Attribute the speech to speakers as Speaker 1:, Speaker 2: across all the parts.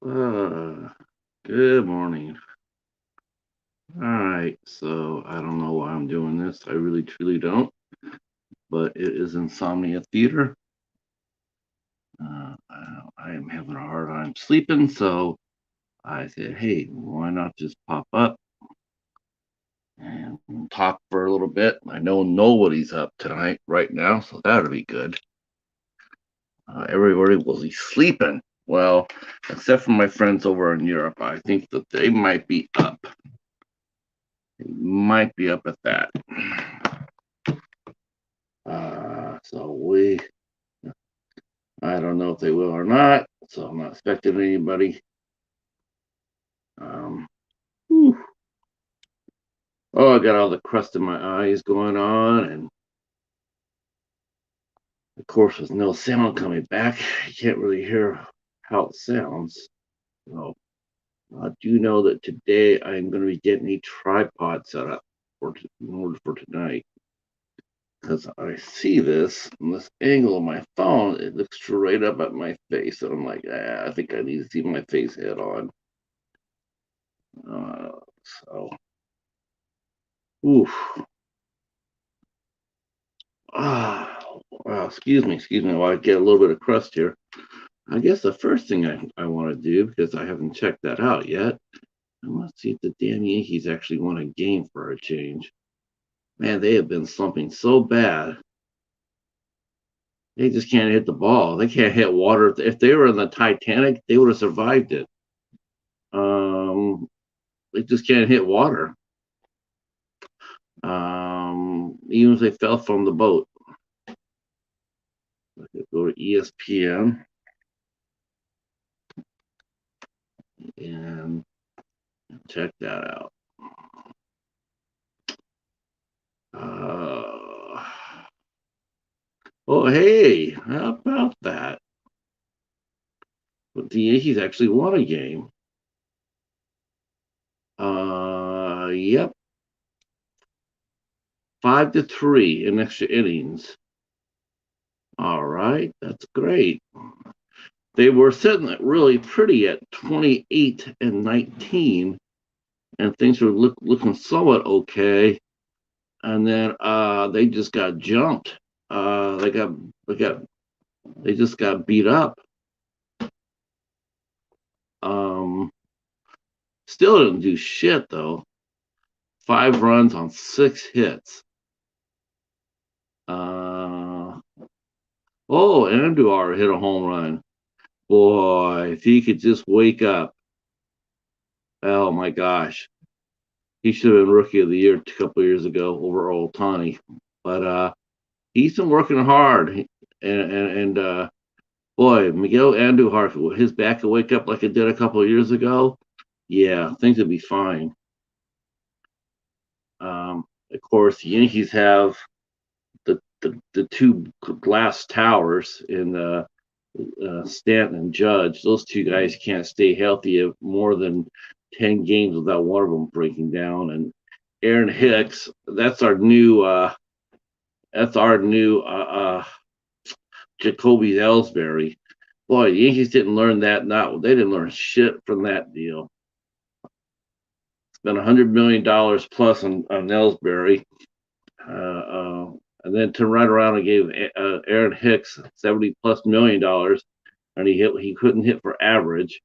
Speaker 1: Uh, Good morning. All right, so I don't know why I'm doing this. I really truly don't, but it is Insomnia Theater. I am having a hard time sleeping, so I said, hey, why not just pop up and talk for a little bit? I know nobody's up tonight right now, so that'll be good. Everybody will be sleeping. Well, except for my friends over in Europe, I think that they might be up. They might be up at that. So I don't know if they will or not. So I'm not expecting anybody. Um, oh, I got all the crust in my eyes going on, and of course, with no sound coming back, you can't really hear how it sounds. So I do know that today I'm going to be getting a tripod set up in order for tonight. Because I see this from this angle of my phone, it looks straight up at my face, and I'm like, I think I need to see my face head on. So, oof. Wow, excuse me while I get a little bit of crust here. I guess the first thing I want to do, because I haven't checked that out yet, I want to see if the damn Yankees actually won a game for a change. Man, they have been slumping so bad. They just can't hit the ball. They can't hit water. If they were in the Titanic, they would have survived it. They just can't hit water. Even if they fell from the boat. I could go to ESPN and check that out. Uh, oh, hey, how about that? But the Yankees actually won a game. Yep, 5-3 in extra innings. All right, that's great. They were sitting at really pretty at 28-19, and things were looking somewhat okay. And then they just got jumped. They got they got they just got beat up. Um, Still didn't do shit though. 5 runs on 6 hits. Uh, oh, Andujar hit a home run. Boy, if he could just wake up. Oh my gosh. He should have been rookie of the year a couple of years ago over Ohtani. But he's been working hard. And boy, Miguel Andujar, his back will wake up like it did a couple of years ago. Yeah, things would be fine. Of course, the Yankees have the two glass towers in Stanton and Judge. Those two guys can't stay healthy more than 10 games without one of them breaking down. And Aaron Hicks, that's our new Jacoby Ellsbury. Boy, the Yankees didn't learn that. They didn't learn shit from that deal. Spent $100 million plus on Ellsbury. Uh, uh, and then turned right around and gave Aaron Hicks $70+ million, and he couldn't hit for average,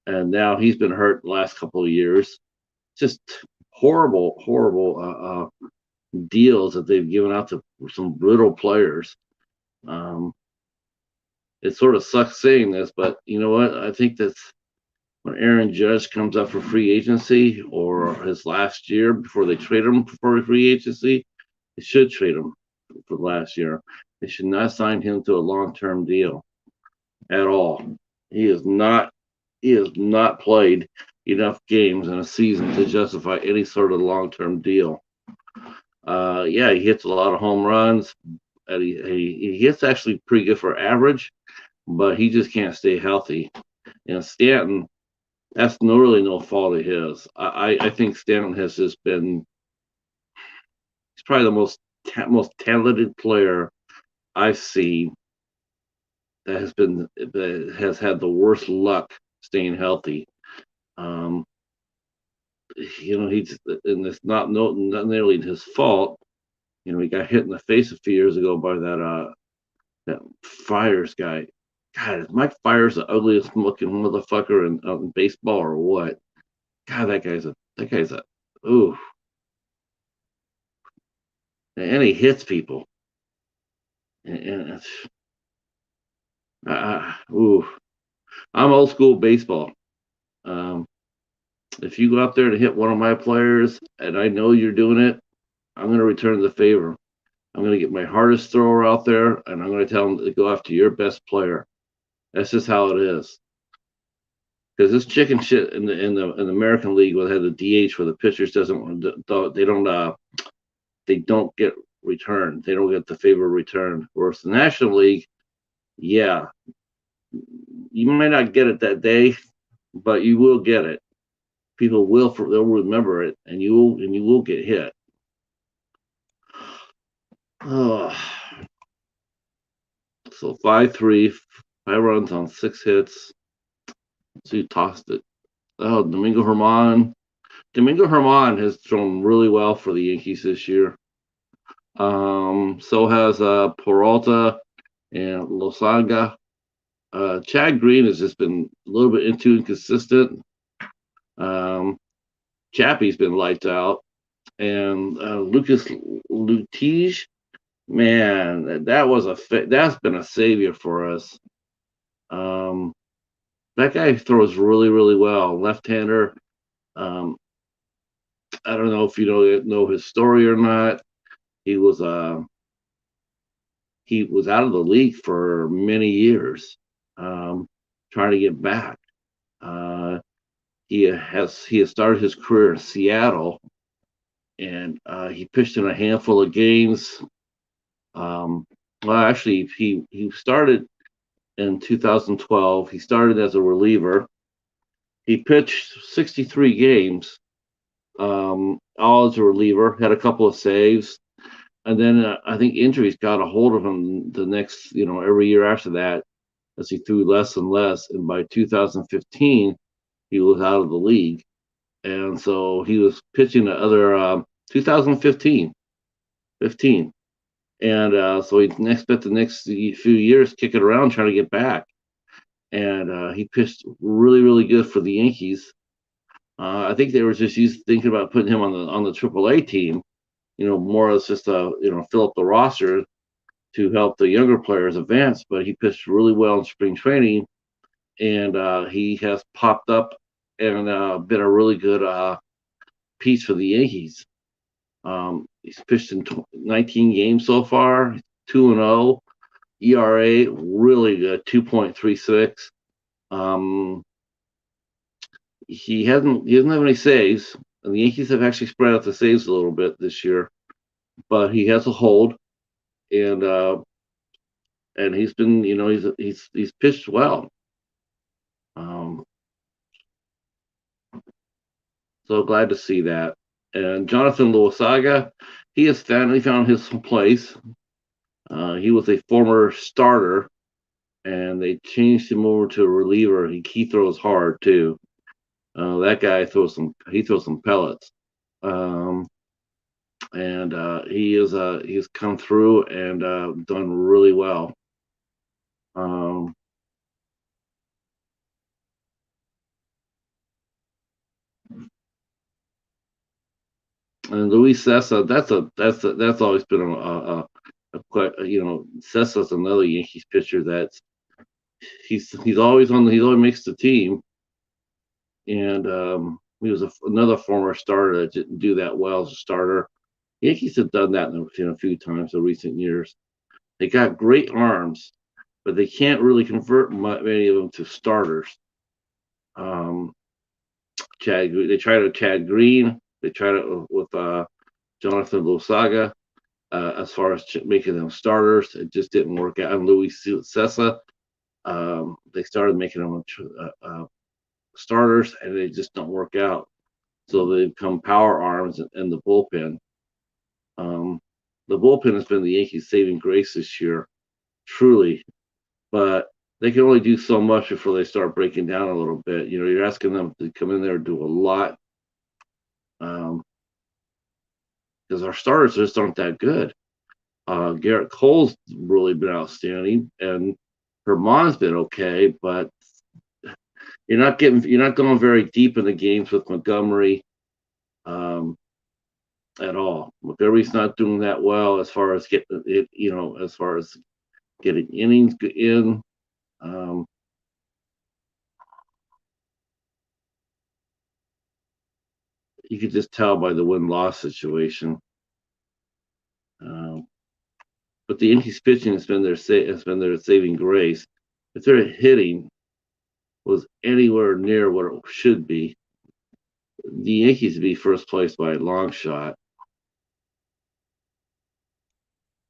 Speaker 1: and now he's been hurt the last couple of years. Just horrible deals that they've given out to some brittle players. Um, it sort of sucks saying this, but you know what? I think that's when Aaron Judge comes up for free agency or his last year before they trade him for free agency, they should trade him for last year. They should not sign him to a long-term deal at all. He is not he has not played enough games in a season to justify any sort of long-term deal. Yeah, he hits a lot of home runs, and he hits actually pretty good for average, but he just can't stay healthy. And Stanton, that's really no fault of his. I think Stanton has just been he's probably the most talented player I've seen that has had the worst luck staying healthy. Um, he's and it's not nearly his fault. He got hit in the face a few years ago by that Fires guy. God, is Mike Fires the ugliest looking motherfucker in baseball or what? God, that guy's a ooh, and he hits people. And it's, ooh, I'm old school baseball. Um, if you go out there to hit one of my players, and I know you're doing it, I'm going to return the favor. I'm going to get my hardest thrower out there, and I'm going to tell him to go after your best player. That's just how it is. Because this chicken shit in the American League where they have the DH where the pitchers they don't get returned. They don't get the favor return. Whereas the National League, yeah, you might not get it that day, but you will get it. They'll remember it, and you will get hit. Oh, so 5-3, 5 runs on 6 hits. So you tossed it. Oh, Domingo Herman. Domingo Herman has thrown really well for the Yankees this year. So has Peralta and Losanga. Chad Green has just been a little bit too inconsistent. Chappie's been lights out. And Lucas Lutige, man, that's been a savior for us. That guy throws really, really well. Left-hander. Um, I don't know if you know his story or not. He was he was out of the league for many years, trying to get back. Uh, he has started his career in Seattle, and he pitched in a handful of games. Well, actually, he started in 2012. He started as a reliever. He pitched 63 games, all as a reliever. Had a couple of saves, and then I think injuries got a hold of him the next, every year after that, as he threw less and less. And by 2015, he was out of the league, and so he was pitching the other 2015, 15. And so he spent the next few years kicking around trying to get back. And he pitched really, really good for the Yankees. I think they were just thinking about putting him on the AAA team, more as just fill up the roster to help the younger players advance. But he pitched really well in spring training, and he has popped up and been a really good piece for the Yankees. He's pitched in 19 games so far, 2-0. ERA really good, 2.36. He doesn't have any saves, and the Yankees have actually spread out the saves a little bit this year. But he has a hold, and he's been, he's pitched well. So glad to see that. And Jonathan Loisaga, he has finally found his place. He was a former starter, and they changed him over to a reliever. He throws hard too. That guy throws some pellets. And he's come through and done really well. And Luis Sessa, that's always been Sessa's another Yankees pitcher that's he's always makes the team, and he was another former starter that didn't do that well as a starter. Yankees have done that a few times in recent years. They got great arms, but they can't really convert many of them to starters. They tried with Chad Green. They tried it with Jonathan Losaga. As far as making them starters, it just didn't work out. And Luis Sessa, they started making them starters, and they just don't work out. So they become power arms in the bullpen. The bullpen has been the Yankees' saving grace this year, truly. But they can only do so much before they start breaking down a little bit. You're asking them to come in there and do a lot, because our starters just aren't that good. Garrett Cole's really been outstanding, and Herman's been okay, but you're not going very deep in the games with Montgomery, um, at all. Montgomery's not doing that well as far as getting it, as far as getting innings in. Um, you could just tell by the win loss situation. Um, but the Yankees pitching has been their saving grace. If their hitting was anywhere near what it should be, the Yankees would be first place by a long shot.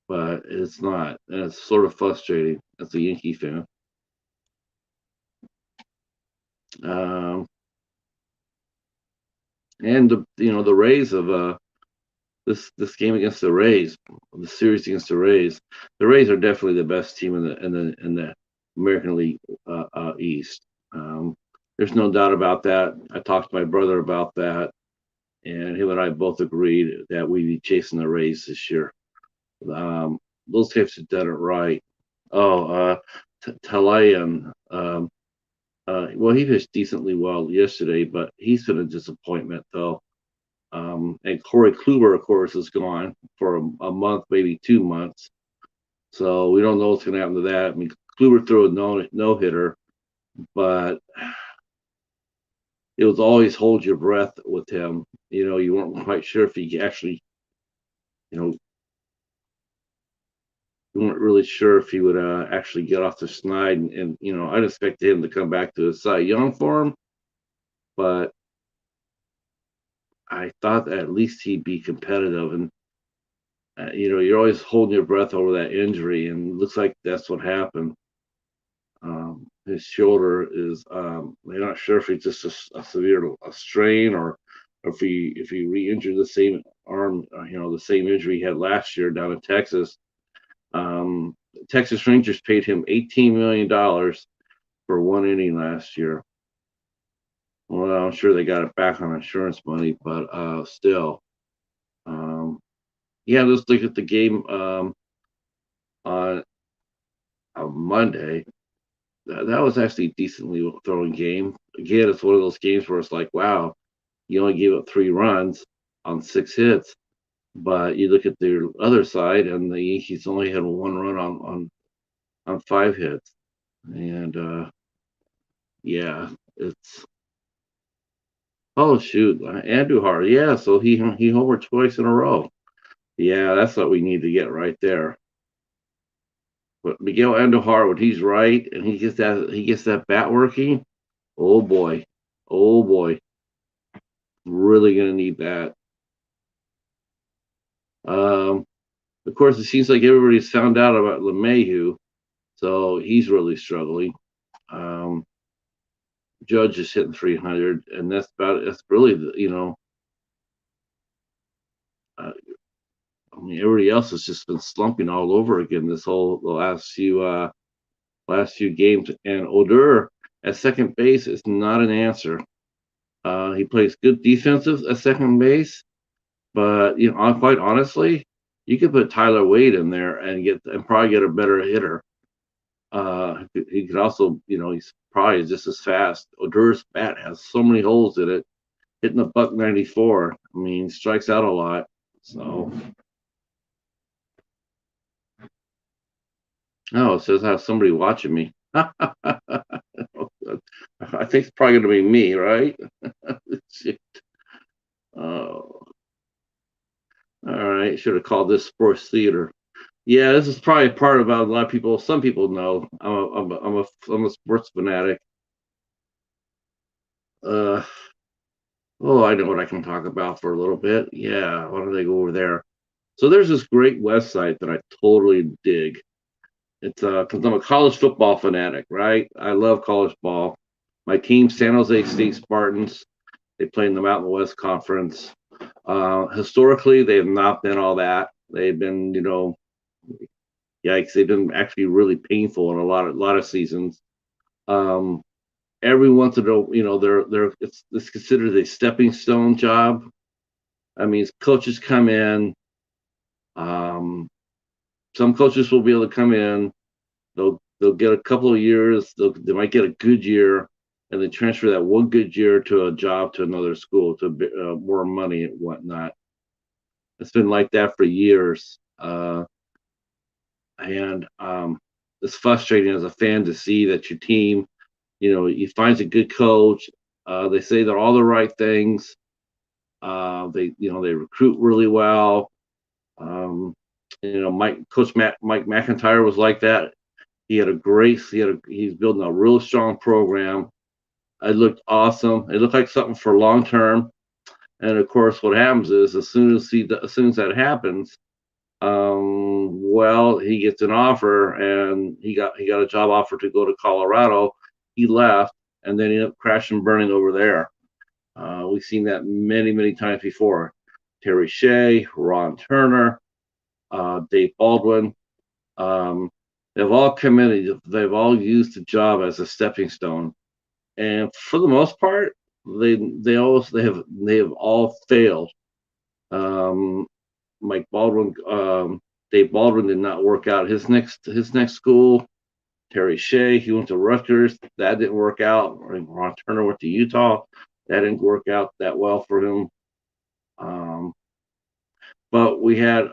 Speaker 1: But it's not, and it's sort of frustrating as a Yankee fan. Um, and the Rays of this game against the Rays, the series against the Rays. The Rays are definitely the best team in the American League East. There's no doubt about that. I talked to my brother about that, and him and I both agreed that we'd be chasing the Rays this year. Those guys have done it right. Oh, Talayan. Well, he pitched decently well yesterday, but he's been a disappointment, though. And Corey Kluber, of course, is gone for a month, maybe 2 months. So we don't know what's going to happen to that. I mean, Kluber threw a no hitter, but it was always hold your breath with him. You weren't quite sure if he actually, you know, you weren't really sure if he would actually get off the snide. And I'd expected him to come back to his Cy Young form, but I thought that at least he'd be competitive. And you're always holding your breath over that injury, and it looks like that's what happened. His shoulder is, they're not sure if it's just a severe strain, or if he re-injured the same arm, the same injury he had last year down in Texas. Um, Texas Rangers paid him $18 million for one inning last year. Well, I'm sure they got it back on insurance money, but still. Um, yeah, let's look at the game on Monday. That was actually a decently thrown game. Again, it's one of those games where it's like, wow, you only gave up 3 runs on 6 hits. But you look at the other side, and the Yankees only had 1 run on 5 hits. And yeah, it's oh shoot, Andujar, yeah. So he homered twice in a row. Yeah, that's what we need to get right there. But Miguel Andujar, when he's right and he gets that bat working, oh boy, oh boy, really gonna need that. Um, of course, it seems like everybody's found out about LeMahieu, so he's really struggling. Um, Judge is hitting 300, and that's really uh, I mean, everybody else has just been slumping all over again the last few games. And Odor at second base is not an answer. He plays good defensive at second base, but quite honestly, you could put Tyler Wade in there and probably get a better hitter. He could also, he's probably just as fast. Odor's bat has so many holes in it, hitting a buck 94. I mean, strikes out a lot. So, oh, it says I have somebody watching me. I think it's probably going to be me, right? Oh, all right. Should have called this sports theater. Yeah, this is probably part about a lot of people. Some people know I'm a sports fanatic. Uh, oh, I know what I can talk about for a little bit. Yeah, why don't they go over there? So there's this great website that I totally dig. It's because I'm a college football fanatic, right? I love college ball. My team, San Jose State Spartans, they play in the Mountain West Conference. Historically, they have not been all that. They've been, Yikes, they've been actually really painful in a lot of seasons. Um, every once in a while, they're it's considered a stepping stone job. I mean, coaches come in. Um, some coaches will be able to come in. They'll get a couple of years. They might get a good year, and then transfer that one good year to a job to another school to more money and whatnot. It's been like that for years, and it's frustrating as a fan to see that your team, he finds a good coach. They say they're all the right things. They recruit really well. Um, Mike McIntyre was like that. He's building a real strong program. It looked awesome. It looked like something for long term. And of course, what happens is as soon as that happens, well, he gets an offer, and he got a job offer to go to Colorado. He left, and then he ended up crashing and burning over there. We've seen that many, many times before. Terry Shea, Ron Turner, Dave Baldwin. Um, they've all come in. They've all used the job as a stepping stone, and for the most part, they have all failed. Um, Mike Baldwin, Dave Baldwin did not work out his next school. Terry Shea, he went to Rutgers. That didn't work out. Ron Turner went to Utah. That didn't work out that well for him. Um, but we had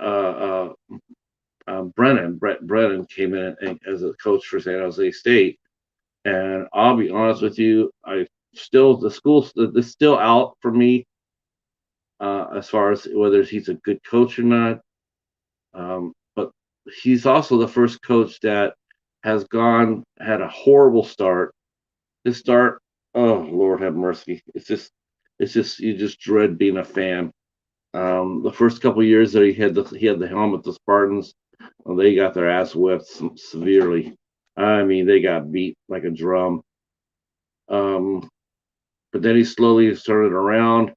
Speaker 1: Brett Brennan came in as a coach for San Jose State, and I'll be honest with you, the school is still out for me as far as whether he's a good coach or not. But he's also the first coach that had a horrible start. His start, oh Lord have mercy. It's just you just dread being a fan. The first couple of years that he had the helm with the Spartans, well, they got their ass whipped severely. I mean, they got beat like a drum. Um, but then he slowly started around.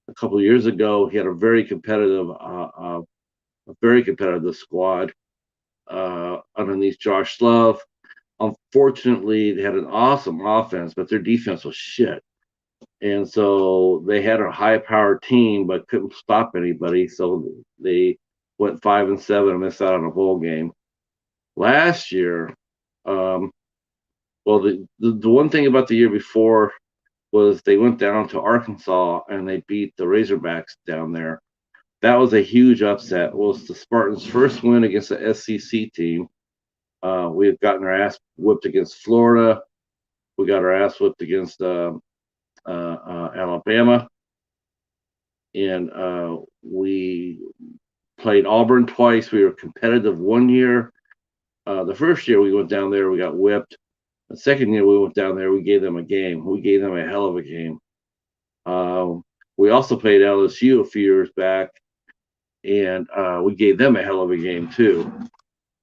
Speaker 1: A couple of years ago, he had a very competitive squad underneath Josh Love. Unfortunately, they had an awesome offense, but their defense was shit. And so they had a high-powered team, but couldn't stop anybody. So they went 5-7 and missed out on a bowl game last year. Um, well, the one thing about the year before was they went down to Arkansas and they beat the Razorbacks down there. That was a huge upset. It was the Spartans' first win against the SEC team. We had gotten our ass whipped against Florida. We got our ass whipped against Alabama, and we played Auburn twice. We were competitive one year. The first year we went down there, we got whipped. The second year we went down there, we gave them a game. We gave them a hell of a game. Um, we also played LSU a few years back, and we gave them a hell of a game too.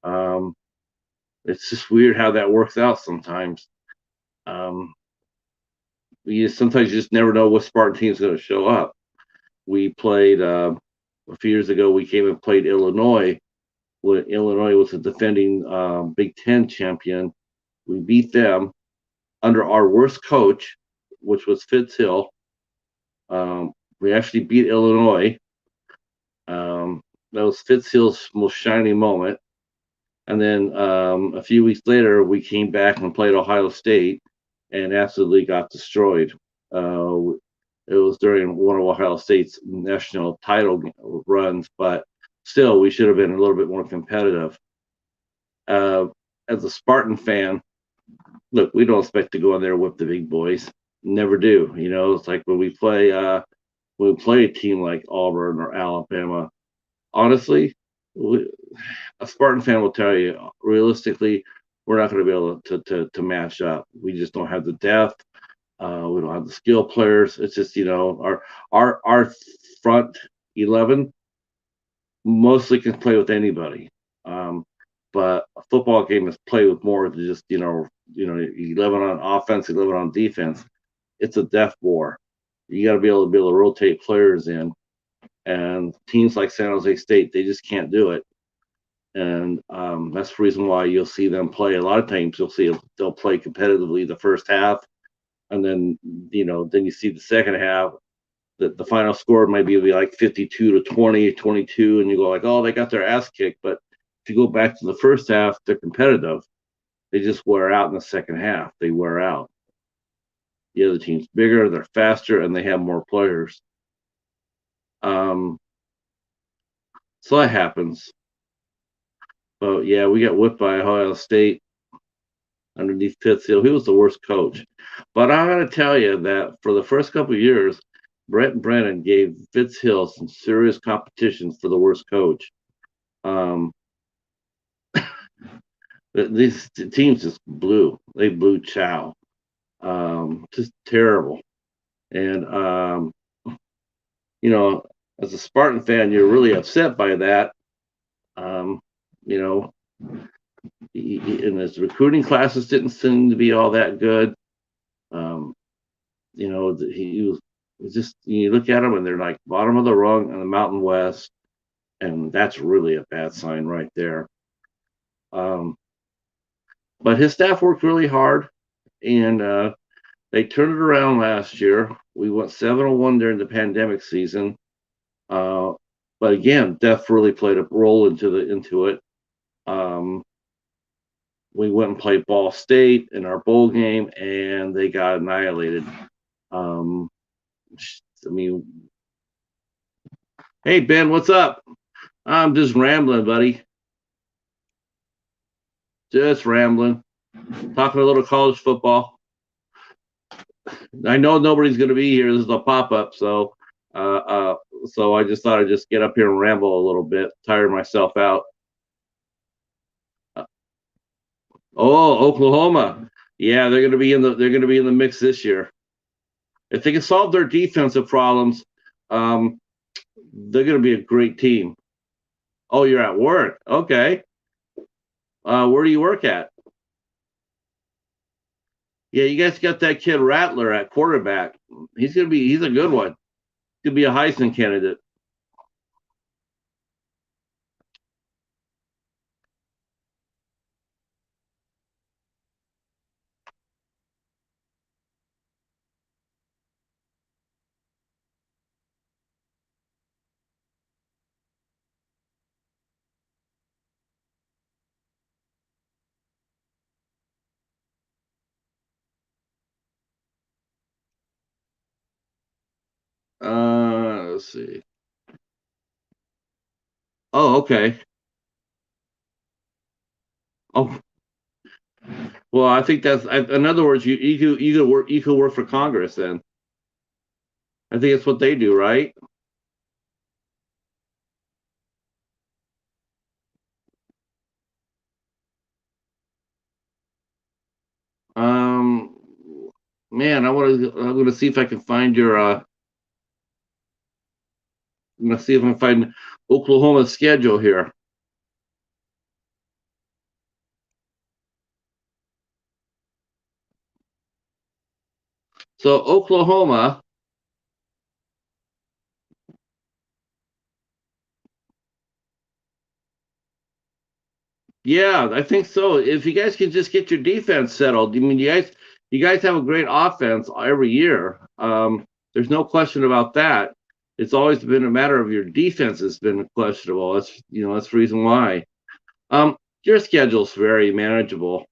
Speaker 1: Um, it's just weird how that works out sometimes. Um, sometimes you just never know what Spartan team is going to show up. We played a few years ago. We came and played Illinois. When Illinois was a defending Big Ten champion, we beat them under our worst coach, which was Fitz Hill. We actually beat Illinois. That was Fitz Hill's most shining moment. And then a few weeks later, we came back and played Ohio State and absolutely got destroyed. It was during one of Ohio State's national title runs, but still, we should have been a little bit more competitive. Uh, as a Spartan fan, look, we don't expect to go in there with the big boys. Never do. It's like when we play a team like Auburn or Alabama. Honestly, a Spartan fan will tell you, realistically, we're not going to be able to match up. We just don't have the depth. We don't have the skill players. It's just our front 11 mostly can play with anybody. But a football game is played with more than just 11 on offense, 11 on defense. It's a death war. You got to be able to rotate players in, and teams like San Jose State, they just can't do it. and that's the reason why you'll see them play. A lot of times you'll see they'll play competitively the first half, and then then you see the second half. The final score might be like 52 to 20, 22, and you go like, oh, they got their ass kicked. But if you go back to the first half, they're competitive. They just wear out in the second half. They wear out. The other team's bigger, they're faster, and they have more players. So that happens. But yeah, we got whipped by Ohio State underneath Pittsfield. He was the worst coach. But I got to tell you that for the first couple of years, Brett Brennan gave Fitzhill some serious competition for the worst coach. These teams just blew. They blew chow. Just terrible. And as a Spartan fan, you're really upset by that. You know, and his recruiting classes didn't seem to be all that good. He was just, you look at them and they're like bottom of the rung in the Mountain West, and that's really a bad sign right there. But his staff worked really hard, and they turned it around last year. We went 7-1 during the pandemic season. But again, death really played a role into it. We went and played Ball State in our bowl game, and they got annihilated. Hey Ben, what's up? I'm just rambling, buddy. Just rambling, talking a little college football. I know nobody's going to be here. This is a pop-up, so I just thought I'd just get up here and ramble a little bit, tire myself out. Oklahoma. Yeah, they're going to be in the mix this year. If they can solve their defensive problems, they're going to be a great team. Oh, you're at work. Okay. Where do you work at? Yeah, you guys got that kid Rattler at quarterback. He's a good one. Could be a Heisman candidate. Let's see. Oh, okay. Oh, well, I think in other words, you could work for Congress then. I think that's what they do, right? Um, Man, I'm gonna see if I can find your I'm gonna see if I can find Oklahoma's schedule here. So Oklahoma, yeah, I think so. If you guys can just get your defense settled, I mean, you guys have a great offense every year. There's no question about that. It's always been a matter of your defense has been questionable. That's the reason why. Your schedule's very manageable.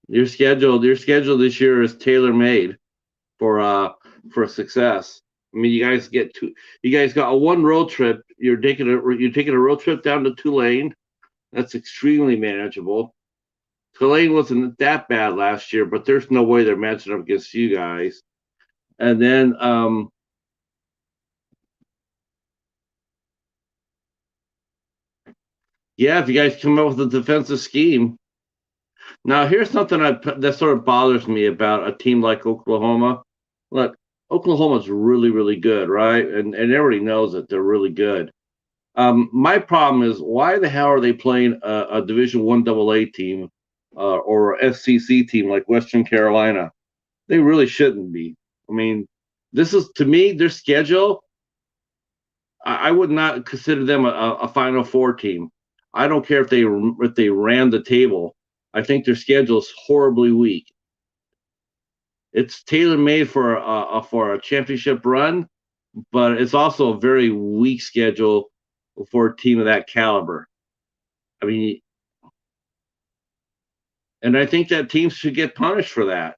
Speaker 1: Your schedule this year is tailor made for success. I mean, you guys got a one road trip. You're taking a road trip down to Tulane. That's extremely manageable. Tulane wasn't that bad last year, but there's no way they're matching up against you guys. And then yeah, if you guys come up with a defensive scheme. Now, here's something that sort of bothers me about a team like Oklahoma. Look, Oklahoma's really, really good, right? And everybody knows that they're really good. My problem is, why the hell are they playing a Division One AA team or SCC team like Western Carolina? They really shouldn't be. I mean, this is, to me, their schedule. I would not consider them a Final Four team. I don't care if they ran the table. I think their schedule is horribly weak. It's tailor made for a championship run, but it's also a very weak schedule for a team of that caliber. I mean, and I think that teams should get punished for that.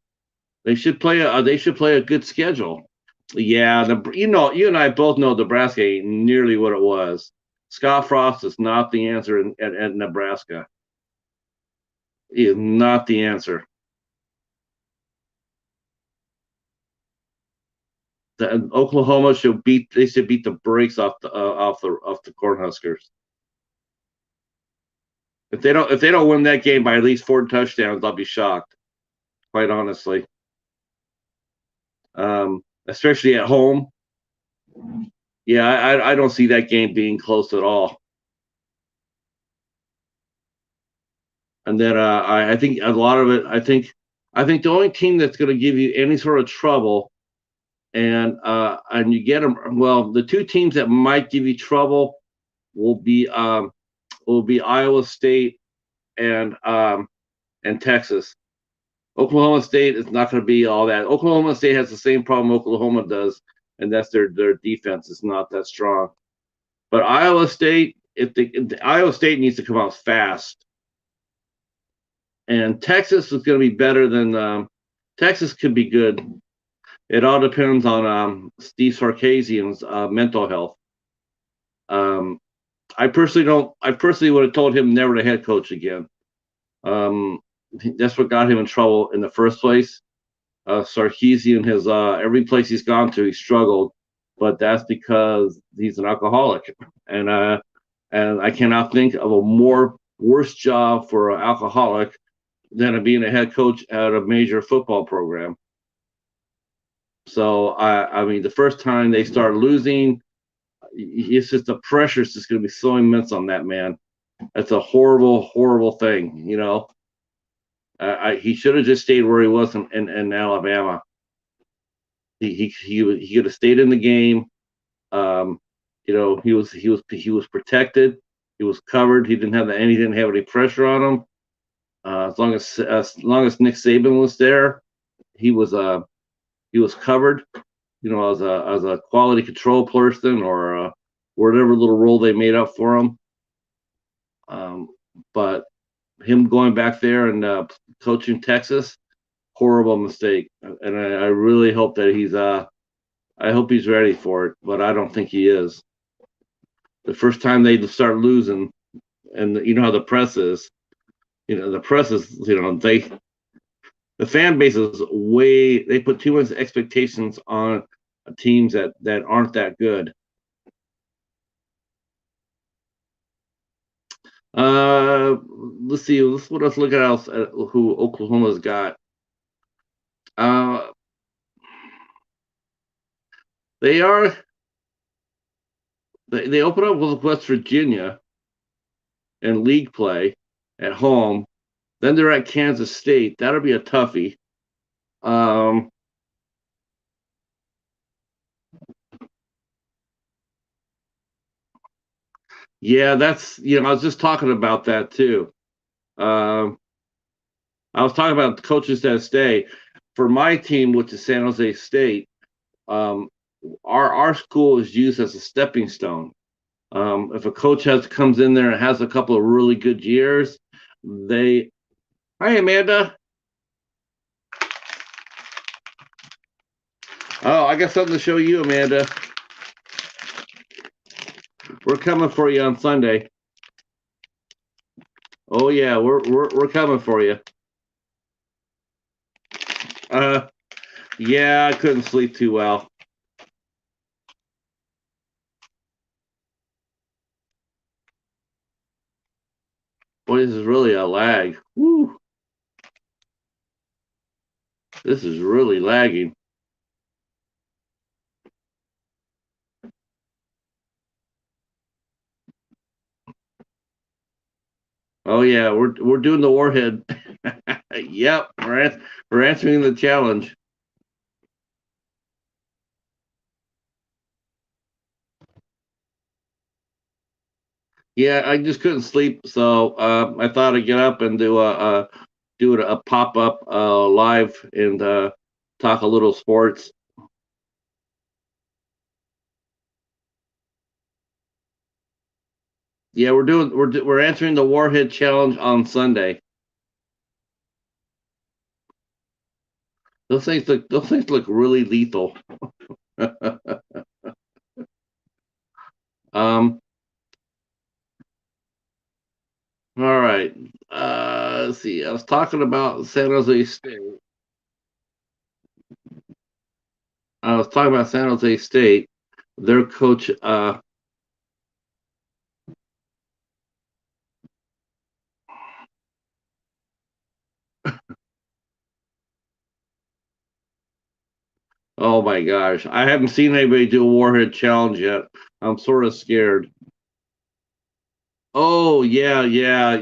Speaker 1: They should play a good schedule. Yeah, you and I both know Nebraska ain't nearly what it was. Scott Frost is not the answer at Nebraska. He is not the answer. Oklahoma should beat. They should beat the brakes off the Cornhuskers. If they don't win that game by at least 4 touchdowns, I'll be shocked. Quite honestly, especially at home. Yeah, I don't see that game being close at all. And then I think a lot of it. I think the only team that's going to give you any sort of trouble, and you get them. Well, the two teams that might give you trouble will be Iowa State and Texas. Oklahoma State is not going to be all that. Oklahoma State has the same problem Oklahoma does, and that's their defense is not that strong. But Iowa State, if Iowa State needs to come out fast, and Texas is going to be better than Texas could be good. It all depends on Steve Sarkisian's mental health. Um, I personally don't. I personally would have told him never to head coach again. Um, that's what got him in trouble in the first place. Sarkisian has every place he's gone to, he struggled, but that's because he's an alcoholic, and I cannot think of a more worse job for an alcoholic than being a head coach at a major football program. So I mean, the first time they start losing, it's just the pressure is just going to be so immense on that man. That's a horrible, horrible thing, you know. He should have just stayed where he was in Alabama. He could have stayed in the game. Um, you know, he was protected. He was covered. He didn't have he didn't have any pressure on him. As long as Nick Saban was there, he was he was covered. You know, as a quality control person or whatever little role they made up for him. Um, but him going back there and coaching Texas, horrible mistake. And I really hope that I hope he's ready for it, but I don't think he is. The first time they start losing, and you know how the press is, you know, the press is, you know, the fan base is they put too much expectations on teams that aren't that good. Let's see. Let's look at else who Oklahoma's got. Uh, they are they open up with West Virginia in league play at home. Then they're at Kansas State. That'll be a toughie. Um, yeah, that's I was just talking about that too. Um, I was talking about the coaches that stay. For my team, which is San Jose State, um, our school is used as a stepping stone. If a coach comes in there and has a couple of really good years, they. Hi, Amanda. Oh, I got something to show you, Amanda. We're coming for you on Sunday. Oh yeah, we're coming for you. Uh, yeah, I couldn't sleep too well. Boy, this is really a lag. Woo. This is really lagging. Oh yeah, we're doing the warhead. Yep, we're answering the challenge. Yeah, I just couldn't sleep, so I thought I'd get up and do a pop up live and talk a little sports. Yeah, we're answering the Warhead Challenge on Sunday. Those things look really lethal. um, all right. Let's see. I was talking about San Jose State. I was talking about San Jose State. Their coach. Oh my gosh, I haven't seen anybody do a Warhead Challenge yet. I'm sort of scared. Oh yeah, yeah.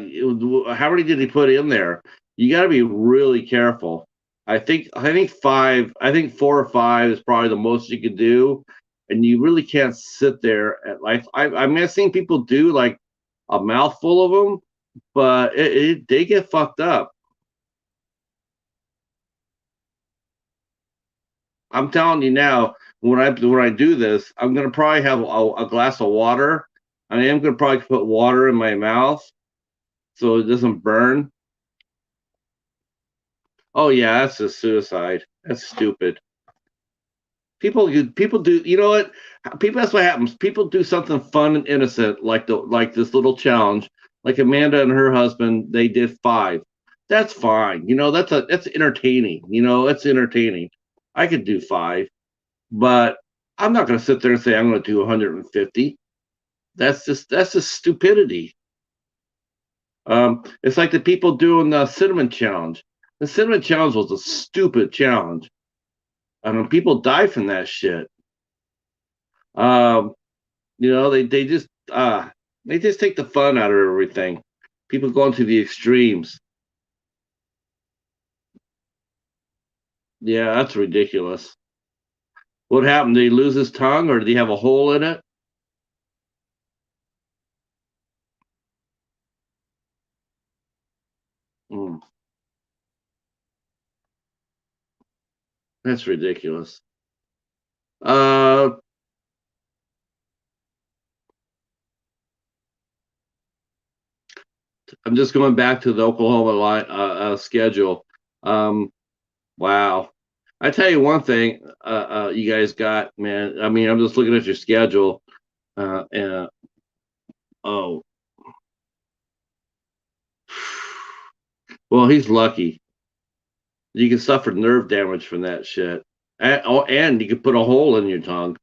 Speaker 1: How many did he put in there? You got to be really careful. I think five. I think 4 or 5 is probably the most you could do, and you really can't sit there at like. I mean, I've seen people do like a mouthful of them, but they get fucked up. I'm telling you now. When I do this, I'm gonna probably have a glass of water. I am gonna probably put water in my mouth so it doesn't burn. Oh yeah, that's just suicide. That's stupid. People do. You know what? People. That's what happens. People do something fun and innocent, like this little challenge. Like Amanda and her husband, they did 5. That's fine. You know, that's entertaining. You know, it's entertaining. I could do 5, but I'm not going to sit there and say I'm going to do 150. That's just stupidity. It's like the people doing the cinnamon challenge. The cinnamon challenge was a stupid challenge. I mean, people die from that shit. Um, you know, they just take the fun out of everything. People going to the extremes. Yeah, that's ridiculous. What happened? Did he lose his tongue, or did he have a hole in it? Mm, that's ridiculous. Uh, I'm just going back to the Oklahoma schedule. Um, wow. I tell you one thing, you guys got, man. I mean, I'm just looking at your schedule. And oh, well, he's lucky. You can suffer nerve damage from that shit, and you can put a hole in your tongue.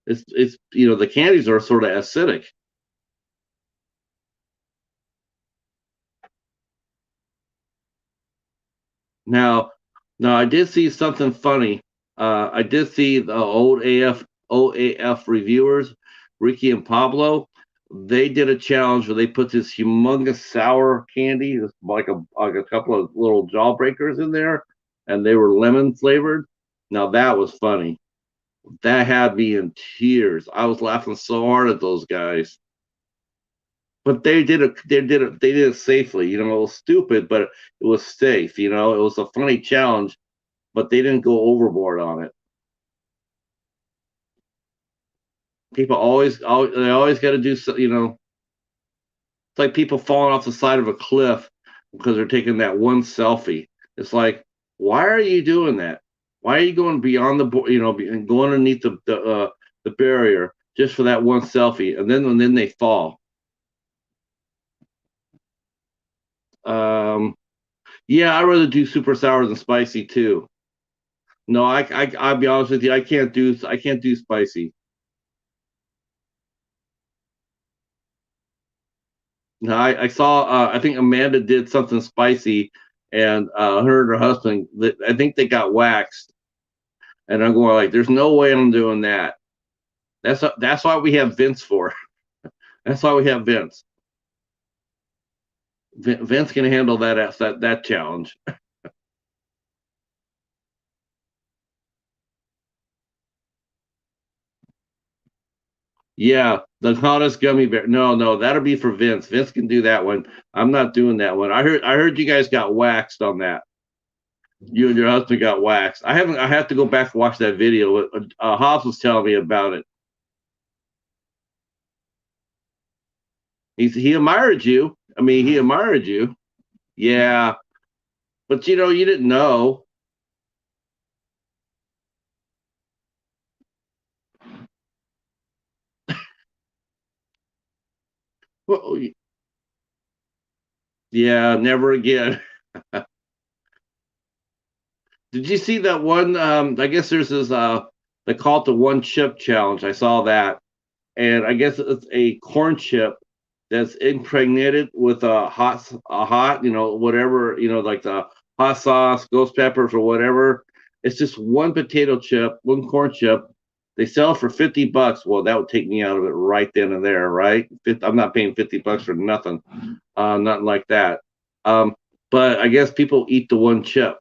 Speaker 1: It's the candies are sort of acidic. Now, now I did see something funny. I did see the old OAF reviewers, Ricky and Pablo. They did a challenge where they put this humongous sour candy, like a couple of little jawbreakers in there, and they were lemon flavored. Now that was funny. That had me in tears. I was laughing so hard at those guys. But they did it. They did it safely. You know, it was stupid, but it was safe. You know, it was a funny challenge, but they didn't go overboard on it. People they always got to do so. You know, it's like people falling off the side of a cliff because they're taking that one selfie. It's like, why are you doing that? Why are you going beyond and going underneath the barrier just for that one selfie, and then they fall. Um, yeah, I'd rather do super sour than spicy too. No, I'll be honest with you, I can't do spicy. No, I saw I think Amanda did something spicy, and her and her husband, I think they got waxed, and I'm going like, there's no way I'm doing that. That's why we have Vince for. That's why we have Vince. Vince can handle that challenge. Yeah, the hottest gummy bear. No, no, that'll be for Vince. Vince can do that one. I'm not doing that one. I heard you guys got waxed on that. You and your husband got waxed. I haven't. I have to go back and watch that video. Hobbs was telling me about it. He admired you. I mean, he admired you. Yeah, but you didn't know. Well, yeah, never again. Did you see that one? I guess there's this. They call it the one chip challenge. I saw that, and I guess it's a corn chip that's impregnated with a hot, whatever, like the hot sauce, ghost peppers, or whatever. It's just one potato chip, one corn chip. They sell for $50. Well, that would take me out of it right then and there, right? I'm not paying $50 for nothing, nothing like that. Um, but I guess people eat the one chip.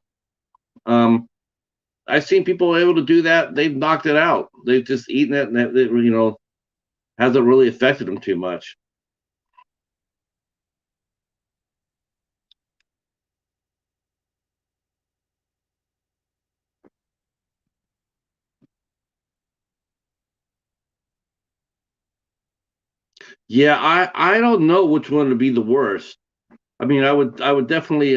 Speaker 1: Um, I've seen people able to do that. They've knocked it out. They've just eaten it, and hasn't really affected them too much. Yeah, I don't know which one would be the worst. I mean, I would definitely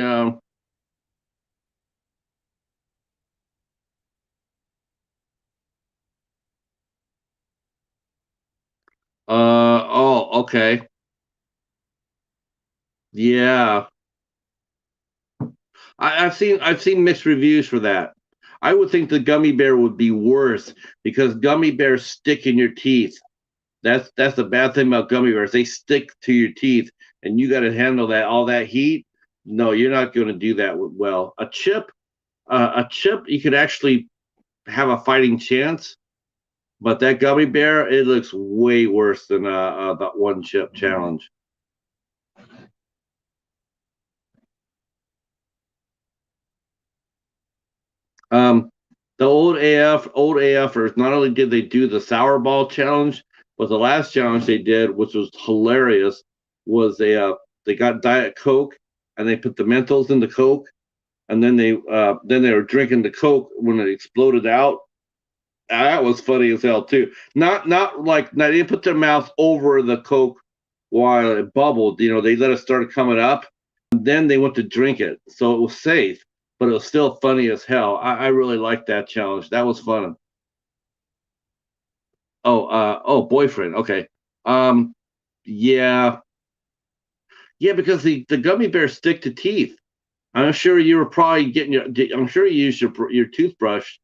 Speaker 1: oh, okay. Yeah. I've seen mixed reviews for that. I would think the gummy bear would be worse because gummy bears stick in your teeth. That's the bad thing about gummy bears. They stick to your teeth, and you got to handle that all that heat. No, you're not going to do that well. A chip, you could actually have a fighting chance, but that gummy bear, it looks way worse than that one chip challenge. Um, the old AFers, not only did they do the sour ball challenge, but the last challenge they did, which was hilarious, was they got Diet Coke and they put the Mentos in the Coke, and then they were drinking the Coke when it exploded out. That was funny as hell too. Not like they didn't put their mouth over the Coke while it bubbled. They let it start coming up, and then they went to drink it, so it was safe, but it was still funny as hell. I really liked that challenge. That was fun. Oh, boyfriend. Okay. Um, yeah, yeah, because the gummy bears stick to teeth. I'm sure you were probably getting I'm sure you used your toothbrush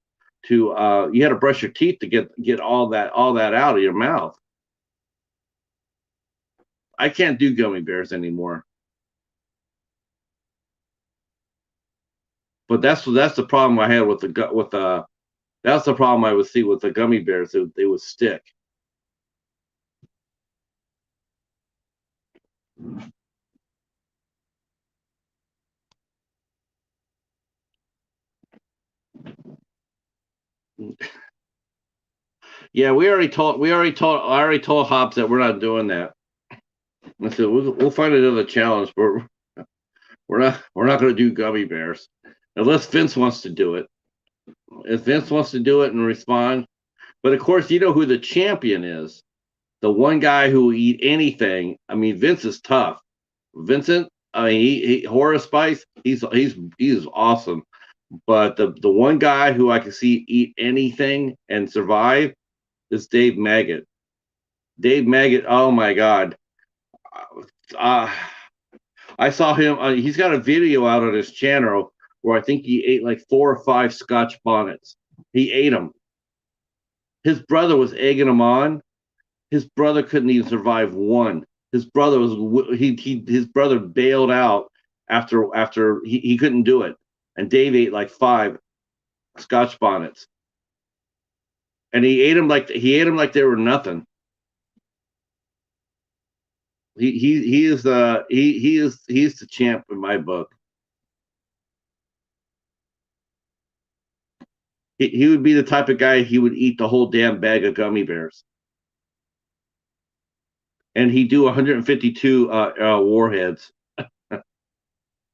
Speaker 1: to you had to brush your teeth to get all that out of your mouth. I can't do gummy bears anymore. But that's the problem I had with the with the that's the problem I would see with the gummy bears. They would stick. Yeah, I already told Hops that we're not doing that. I said we'll find another challenge, but we're not going to do gummy bears unless Vince wants to do it. If Vince wants to do it and respond, but of course you know who the champion is. The one guy who will eat anything. I mean, Vince is tough. Vincent, I mean, Horace Spice, he's awesome. But the one guy who I can see eat anything and survive is Dave Maggot. Dave Maggot, oh my God. Uh, I saw him. He's got a video out on his channel where I think he ate like 4 or 5 Scotch bonnets. He ate them. His brother was egging him on. His brother couldn't even survive one. His brother was his brother bailed out after he couldn't do it, and Dave ate like 5 Scotch bonnets, and he ate them like they were nothing. He is the champ in my book. He would be the type of guy he would eat the whole damn bag of gummy bears. and he do 152 warheads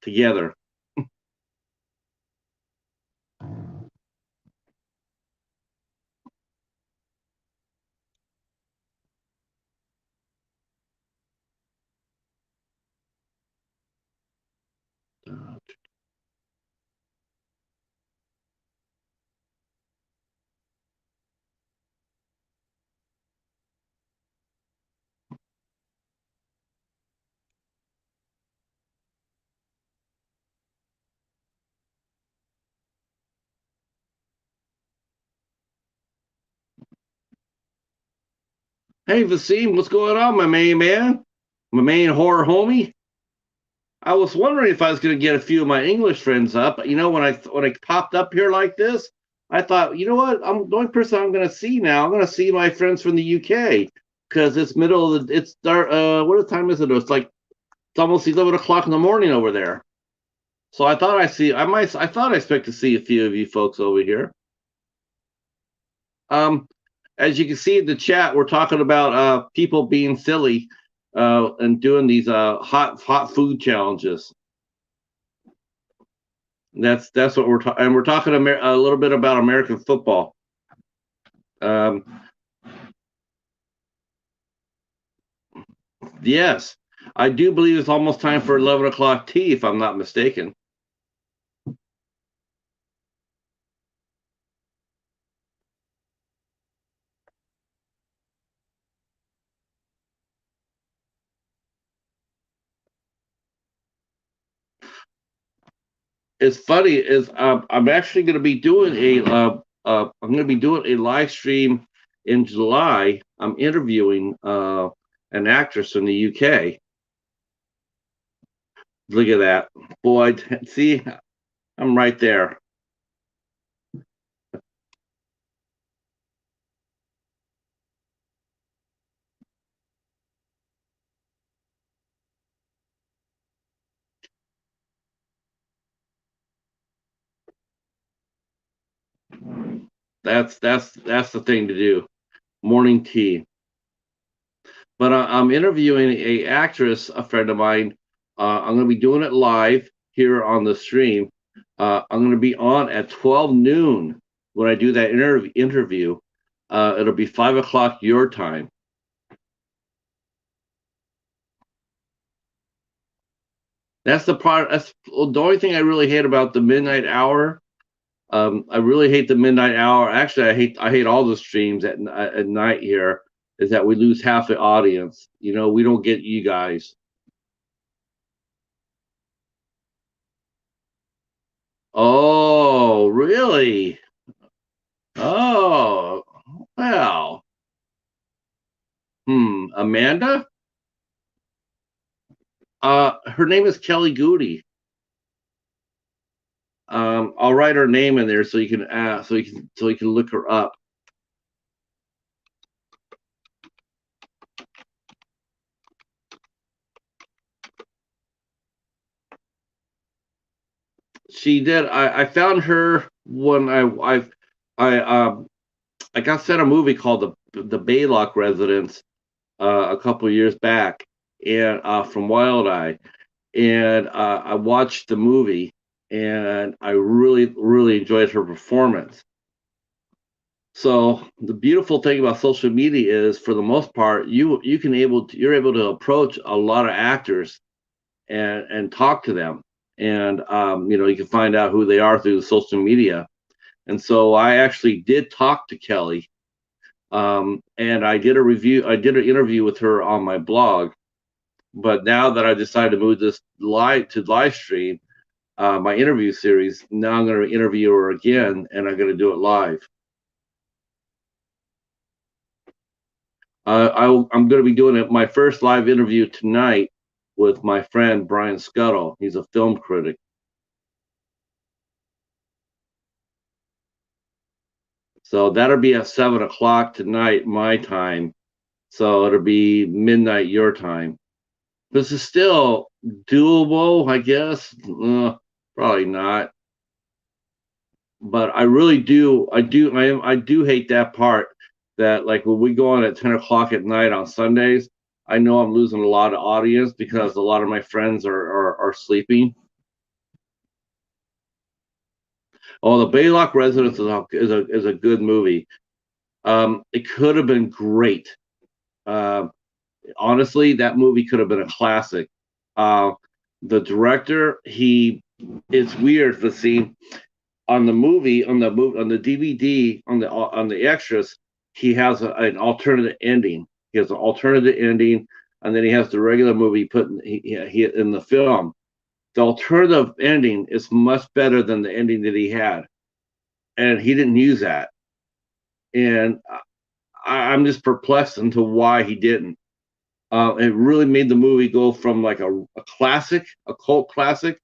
Speaker 1: together. Hey, Vaseem, what's going on, my main man? My main horror homie? I was wondering if I was going to get a few of my English friends up. You know, when I popped up here like this, I thought, you know what? I'm the only person I'm going to see now. I'm going to see my friends from the UK because it's middle of the. It's dark. What time is it? It's almost 11 o'clock in the morning over there. So I thought I see. I thought I expect to see a few of you folks over here. Um, as you can see in the chat, we're talking about people being silly and doing these hot food challenges. That's what we're talking, and we're talking a little bit about American football. Um, yes, I do believe it's almost time for 11 o'clock tea, if I'm not mistaken. It's funny is I'm actually going to be doing I'm going to be doing a live stream in July. I'm interviewing an actress from the UK. Look at that, boy! See, I'm right there. That's the thing to do. Morning tea. But I'm interviewing a actress, a friend of mine. I'm going to be doing it live here on the stream. I'm going to be on at 12 noon when I do that interview. It'll be 5 o'clock your time. That's the part. That's the only thing I really hate about the midnight hour. I really hate the midnight hour. Actually, I hate all the streams at night here. Is that we lose half the audience? You know, we don't get you guys. Oh, really? Oh, well. Amanda? Her name is Kelly Goody. I'll write her name in there so you can so you can look her up. She did. I found her when I got sent a movie called the Baylock Residence a couple years back, and from Wild Eye, and I watched the movie, and I really enjoyed her performance. So the beautiful thing about social media is, for the most part, you're able to approach a lot of actors and talk to them, and you can find out who they are through the social media. And so I actually did talk to Kelly, and I did a review. I did an interview with her on my blog. But now that I decided to move this live stream, my interview series, now I'm going to interview her again, and I'm going to do it live. I'm going to be doing my first live interview tonight with my friend Brian Scuttle. He's a film critic. So that'll be at 7 o'clock tonight, my time. So it'll be midnight your time. This is still doable, I guess. Probably not. But I really do. I do hate that part. That, like, when we go on at 10 o'clock at night on Sundays, I know I'm losing a lot of audience because a lot of my friends are sleeping. Oh, the Baylock Residence is a good movie. It could have been great. Uh, Honestly, that movie could have been a classic. Uh, the director, it's weird to see on the movie, on the DVD, on the extras, he has an alternative ending. He has an alternative ending, and then he has the regular movie put he in the film. The alternative ending is much better than the ending that he had, and he didn't use that. And I'm just perplexed into why he didn't. It really made the movie go from like a classic, a cult classic,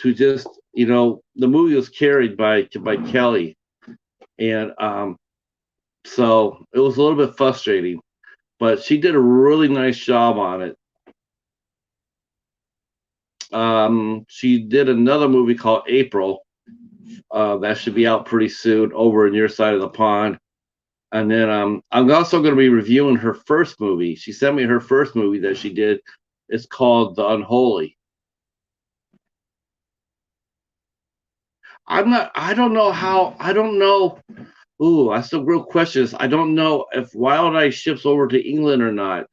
Speaker 1: to just, the movie was carried by Kelly, and so it was a little bit frustrating. But she did a really nice job on it. She did another movie called April. That should be out pretty soon over in your side of the pond. And then I'm also going to be reviewing her first movie. She sent me her first movie that she did. It's called The Unholy. I don't know how, I don't know. Ooh, that's the real question is I don't know if Wild Eye ships over to England or not.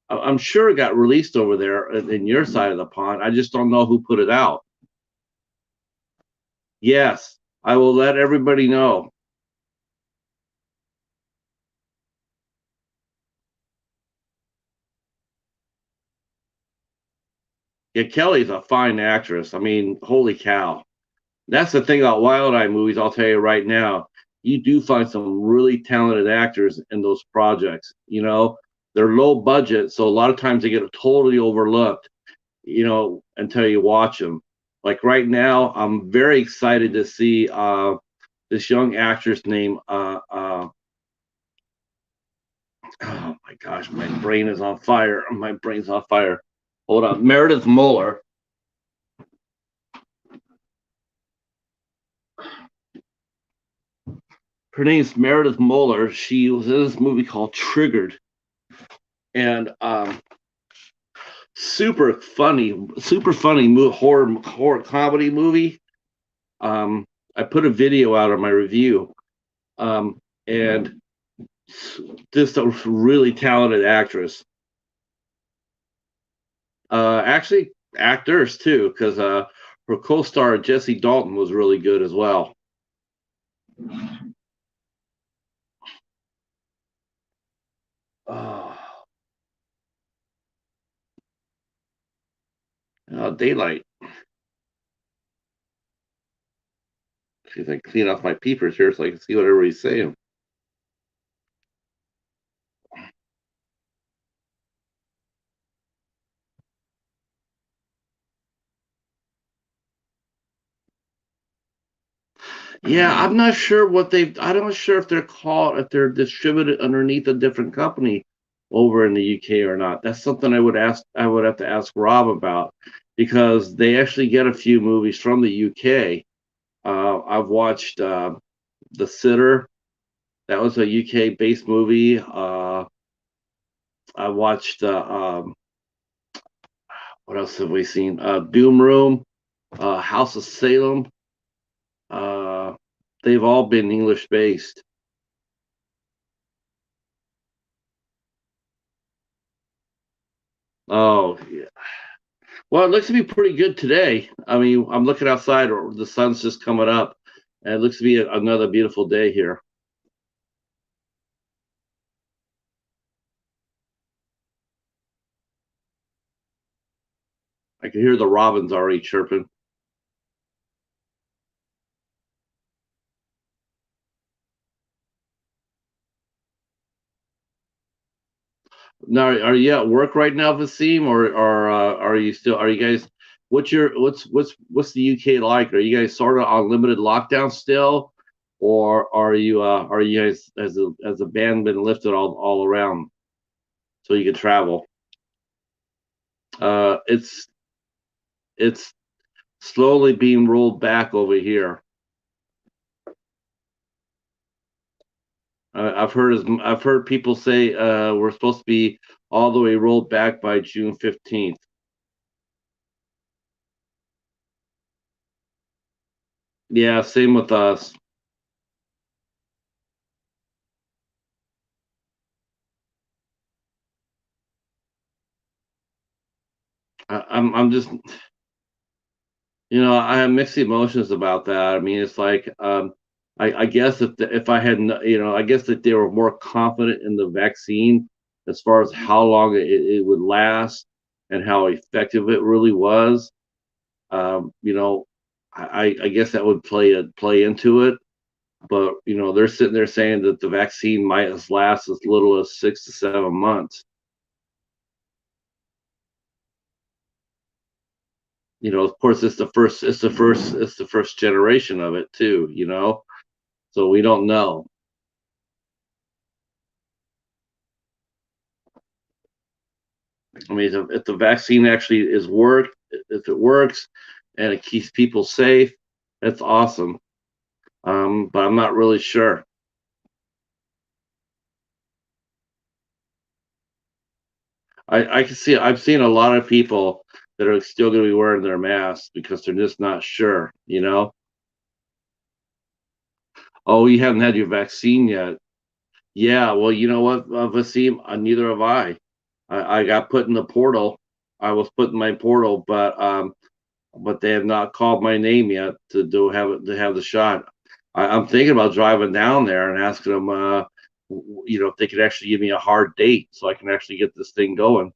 Speaker 1: I'm sure it got released over there in your side of the pond. I just don't know who put it out. Yes, I will let everybody know. Yeah, Kelly's a fine actress. I mean, holy cow. That's the thing about Wild Eye movies, I'll tell you right now. You do find some really talented actors in those projects. They're low budget, so a lot of times they get totally overlooked, until you watch them. Like right now, I'm very excited to see this young actress named oh my gosh, my brain is on fire. My brain's on fire. Hold on, Meredith Muller. Her name's Meredith Muller. She was in this movie called Triggered, and super funny horror comedy movie. I put a video out of my review, and just a really talented actress. Actually, actors too, because her co-star Jesse Dalton was really good as well. Oh, Daylight. See if I can clean off my peepers here so I can see what everybody's saying. Yeah, I'm not sure what I'm not sure if they're distributed underneath a different company over in the UK or not. That's something I would have to ask Rob about because they actually get a few movies from the UK. I've watched The Sitter. That was a UK based movie. I watched what else have we seen? Doom Room, House of Salem. Uh, they've all been English based. Oh, yeah. Well, it looks to be pretty good today. I mean, I'm looking outside, or the sun's just coming up, and it looks to be another beautiful day here. I can hear the robins already chirping. Now, are you at work right now, Vasim, or are you still? Are you guys? What's the UK like? Are you guys sort of on limited lockdown still, or are you guys as a band been lifted all around so you can travel? It's it's slowly being rolled back over here. I've heard people say we're supposed to be all the way rolled back by June 15th. Yeah, same with us. I'm just, I have mixed emotions about that. I mean, it's like, I guess if I had, I guess that they were more confident in the vaccine as far as how long it would last and how effective it really was. You know, I guess that would play into it. But they're sitting there saying that the vaccine might last as little as 6 to 7 months. Of course, it's the first generation of it too. So we don't know. I mean, if the vaccine actually if it works, and it keeps people safe, that's awesome. But I'm not really sure. I can see. I've seen a lot of people that are still going to be wearing their masks because they're just not sure. Oh, you haven't had your vaccine yet. Yeah, well, you know what, Vasim, neither have I. I got put in the portal. I was put in my portal, but they have not called my name yet to have the shot. I'm thinking about driving down there and asking them, if they could actually give me a hard date so I can actually get this thing going.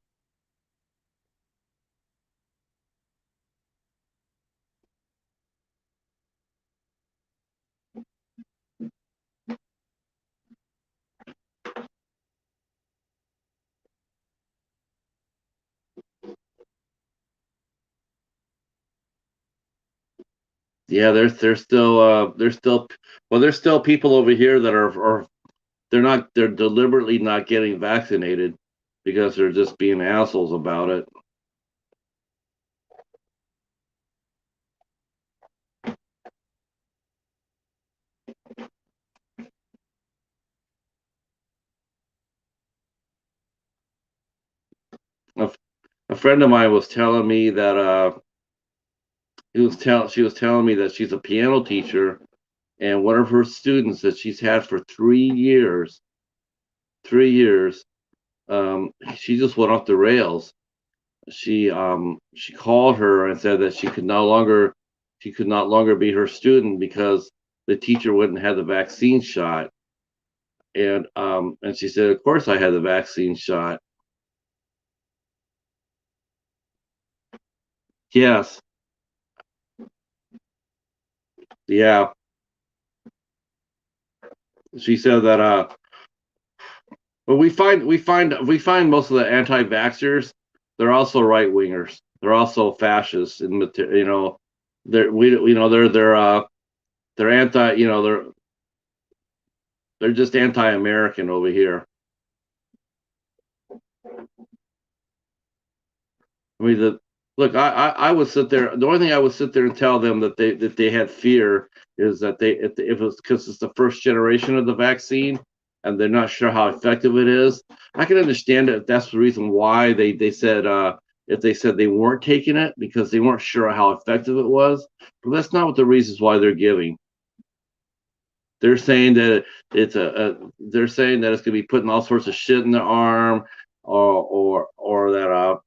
Speaker 1: Yeah, there's still people over here that are they're deliberately not getting vaccinated because they're just being assholes about it. A, a friend of mine was telling me that she was telling me that she's a piano teacher, and one of her students that she's had for 3 years, 3 years, she just went off the rails. She called her and said that she could not longer be her student because the teacher wouldn't have the vaccine shot. And she said, of course I had the vaccine shot. Yes, yeah. She said that but we find most of the anti-vaxxers, they're also right wingers. They're also fascists and they're anti, they're just anti-American over here. I mean, I would sit there. The only thing I would sit there and tell them that they had fear is that if it's because it's the first generation of the vaccine and they're not sure how effective it is. I can understand it if that's the reason why they said if they said they weren't taking it because they weren't sure how effective it was. But that's not what the reasons why they're giving. They're saying that they're saying that it's going to be putting all sorts of shit in the arm, or that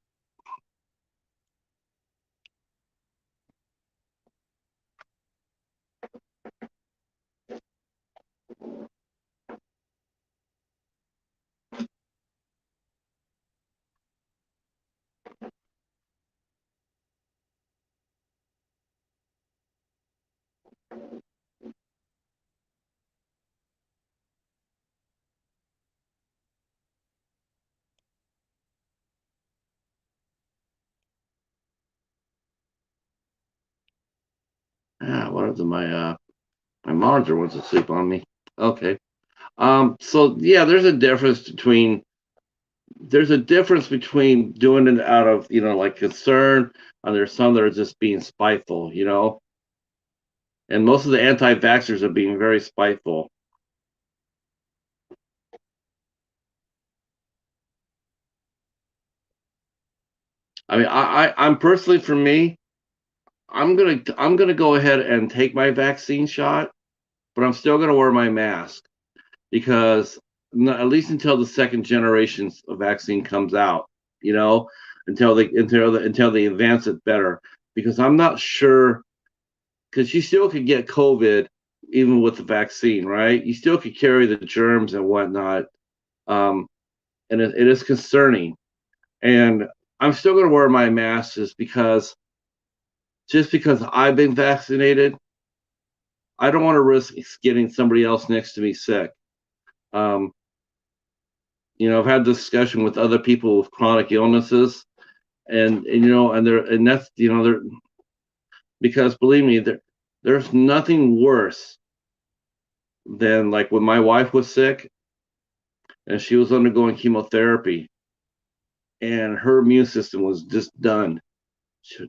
Speaker 1: what is it, my monitor wants to sleep on me. Okay. So yeah, there's a difference between doing it out of, like concern, and there's some that are just being spiteful. And most of the anti-vaxxers are being very spiteful. I mean, I'm personally for me, I'm gonna go ahead and take my vaccine shot, but I'm still gonna wear my mask because at least until the second generation of vaccine comes out, you know, until they advance it better. Because I'm not sure, because you still could get COVID even with the vaccine, right? You still could carry the germs and whatnot, um, and it is concerning. And I'm still going to wear my mask just because I've been vaccinated. I don't want to risk getting somebody else next to me sick. Um, I've had discussion with other people with chronic illnesses, and that's they're because believe me, there's nothing worse than like when my wife was sick and she was undergoing chemotherapy and her immune system was just done.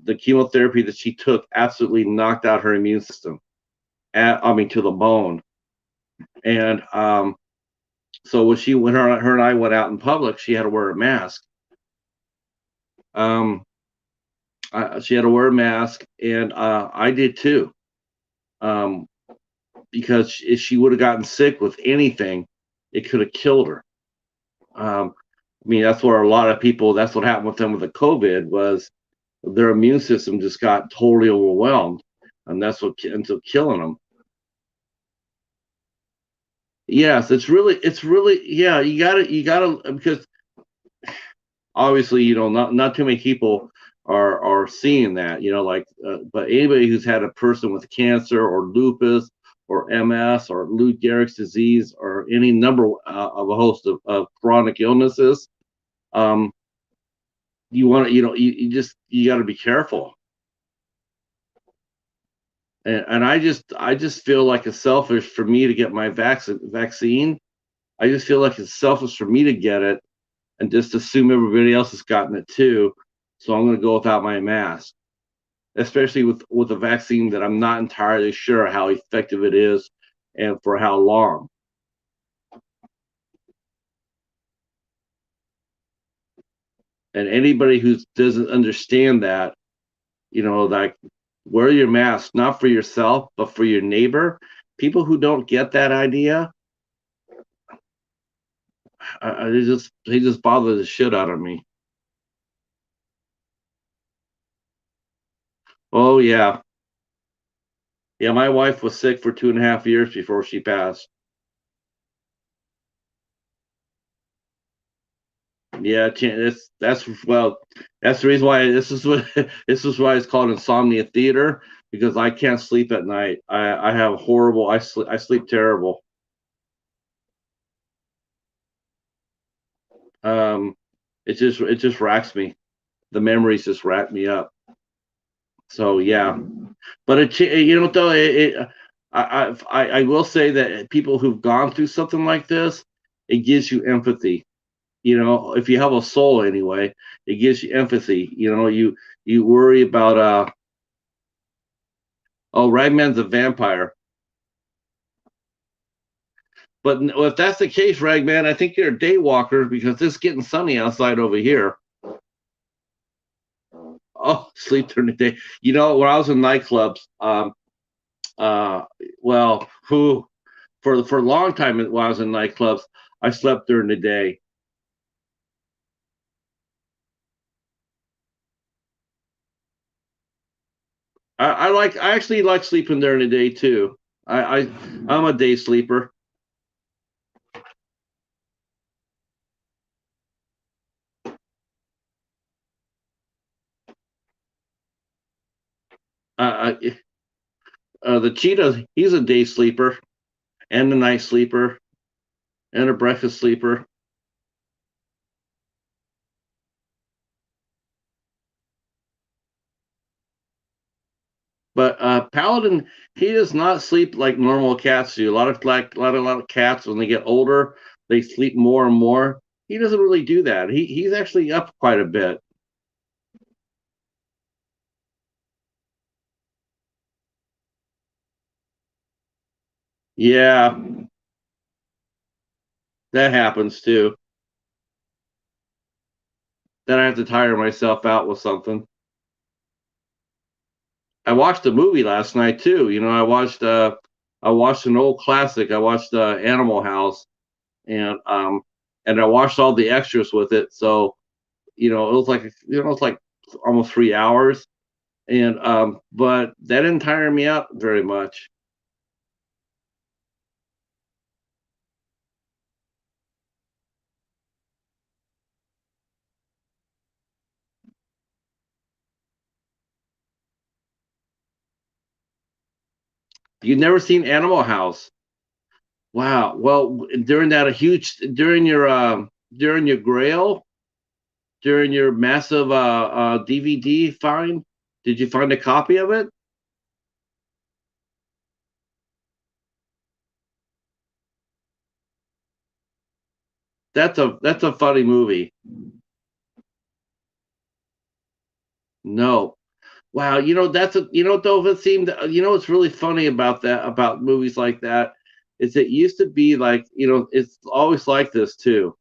Speaker 1: The chemotherapy that she took absolutely knocked out her immune system, to the bone. And so when her and I went out in public, she had to wear a mask. Um, she had to wear a mask, and I did too. Um, because if she would have gotten sick with anything, it could have killed her. I mean, that's where a lot of people. That's what happened with them with the COVID was their immune system just got totally overwhelmed, and that's what ends up killing them. Yes, it's really, yeah. You gotta because obviously, not too many people are seeing that, but anybody who's had a person with cancer or lupus or MS or Lou Gehrig's disease or any number of a host of chronic illnesses, um, you want to, you got to be careful. And I just feel like it's selfish for me to get my vaccine. I just feel like it's selfish for me to get it and just assume everybody else has gotten it too. So I'm going to go without my mask, especially with a vaccine that I'm not entirely sure how effective it is and for how long. And anybody who doesn't understand that, like wear your mask not for yourself but for your neighbor. People who don't get that idea, they just bother the shit out of me. Oh yeah, yeah. My wife was sick for 2.5 years before she passed. Yeah, that's the reason why this is why it's called Insomnia Theater because I can't sleep at night. I have horrible. I sleep terrible. Um, it just racks me. The memories just rack me up. So yeah, but though I will say that people who've gone through something like this, it gives you empathy. If you have a soul anyway, it gives you empathy. You worry about oh, Ragman's a vampire. But if that's the case, Ragman, I think you're a day walker because it's getting sunny outside over here. Oh, sleep during the day. When I was in nightclubs, uh, well, for a long time when I was in nightclubs, I slept during the day. I actually like sleeping during the day too. I'm a day sleeper. Uh, the cheetah, he's a day sleeper and a night sleeper and a breakfast sleeper. But Paladin, he does not sleep like normal cats do. A lot of cats when they get older, they sleep more and more. He doesn't really do that. He's actually up quite a bit. Yeah, that happens too. Then I have to tire myself out with something. I watched a movie last night too. I watched an old classic. I watched Animal House, and I watched all the extras with it. So it was like it's like almost 3 hours, and but that didn't tire me out very much. You've never seen Animal House? Wow. Well, during your Grail, during your massive DVD find, did you find a copy of it? That's a funny movie. No. Wow, though it seemed what's really funny about that about movies like that is it used to be like, it's always like this too.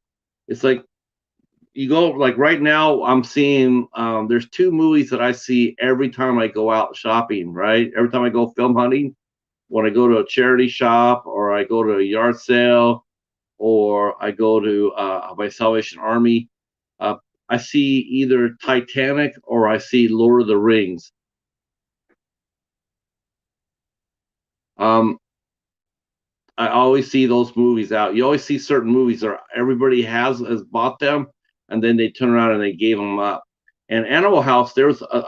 Speaker 1: It's like you go like right now I'm seeing there's two movies that I see every time I go out shopping, right? Every time I go film hunting, when I go to a charity shop or I go to a yard sale or I go to my Salvation Army, uh, I see either Titanic or I see Lord of the Rings. Um, I always see those movies out. You always see certain movies or everybody has bought them, and then they turn around and they gave them up. And Animal House,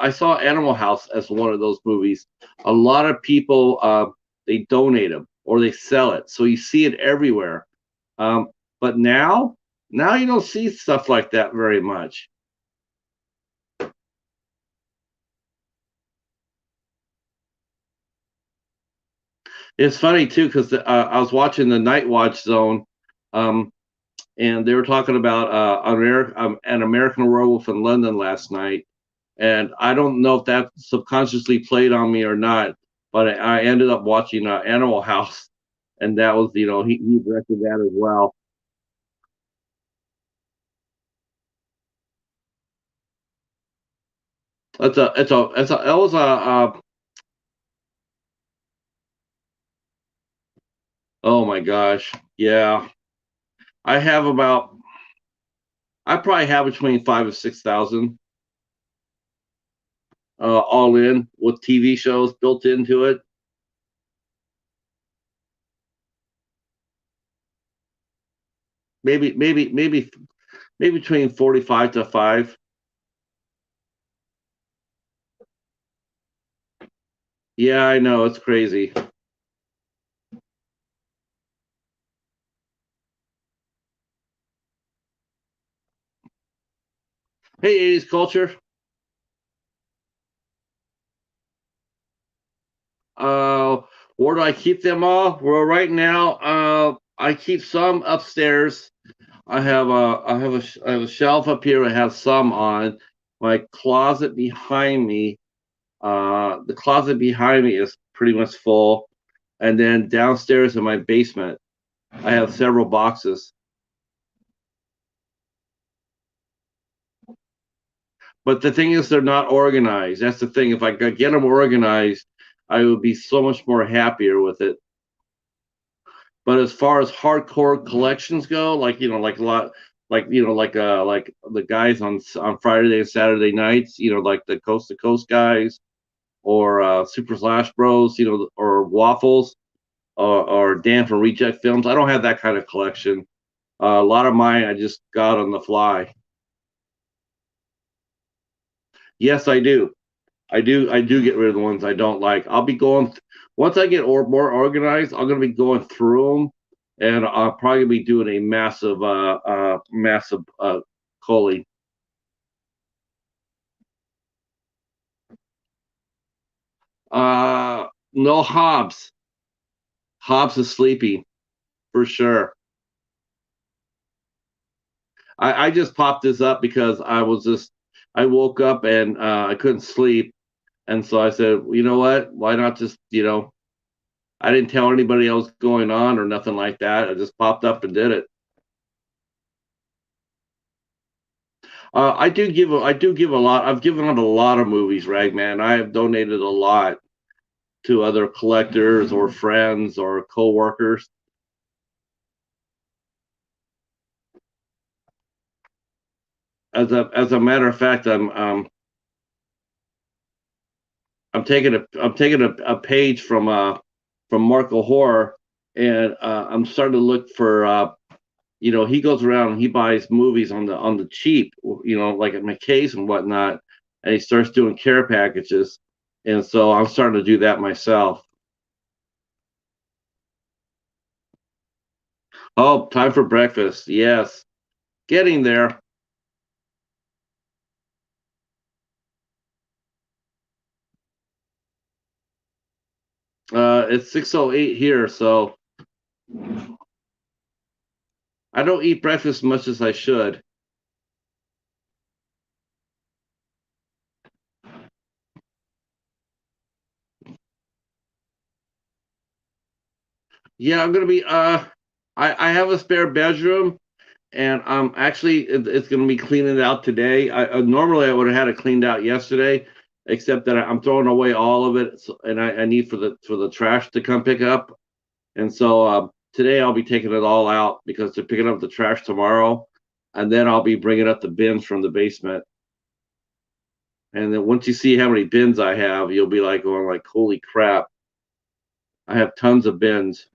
Speaker 1: I saw Animal House as one of those movies. A lot of people they donate them or they sell it, so you see it everywhere. Um, but now you don't see stuff like that very much. It's funny too because I was watching the Night Watch Zone, um, and they were talking about an American Werewolf in London last night, and I don't know if that subconsciously played on me or not, but I ended up watching Animal House, and that was he directed that as well. That was oh my gosh, yeah. I have about I probably have between 5 and 6 thousand all in with TV shows built into it. Maybe between 45 to 5. Yeah, I know it's crazy. Hey, 80s culture. Uh, where do I keep them all? Well, right now, I keep some upstairs. I have a shelf up here. I have some on my closet behind me. The closet behind me is pretty much full, and then downstairs in my basement, I have several boxes. But the thing is, they're not organized. That's the thing. If I could get them organized, I would be so much more happier with it. But as far as hardcore collections go, like like a lot, like the guys on Friday and Saturday nights, like the Coast to Coast guys or Super Slash Bros, or Waffles or Dan from Reject Films. I don't have that kind of collection. A lot of mine I just got on the fly. Yes, I do. I do get rid of the ones I don't like. I'll be going once I get more organized. I'm gonna be going through them, and I'll probably be doing a massive culling. No Hobbs. Hobbs is sleeping for sure. I just popped this up because I woke up and I couldn't sleep, and so I said, you know what? Why not just I didn't tell anybody else going on or nothing like that. I just popped up and did it. I do give a lot. I've given out a lot of movies, Ragman. I have donated a lot to other collectors or friends or coworkers. As a matter of fact, I'm taking a page from Marco Horror, and I'm starting to look for you know, he goes around and he buys movies on the cheap, you know, like at McKay's and whatnot, and he starts doing care packages, and so I'm starting to do that myself. Oh, time for breakfast. Yes, getting there. It's 6:08 here, so I don't eat breakfast as much as I should. Yeah, I'm gonna be. I have a spare bedroom, and it's going to be cleaning it out today. Normally I would have had it cleaned out yesterday, except that I'm throwing away all of it, and I need for the trash to come pick up. And so today I'll be taking it all out because they're picking up the trash tomorrow, and then I'll be bringing up the bins from the basement. And then once you see how many bins I have, you'll be like going like, "Holy crap! I have tons of bins."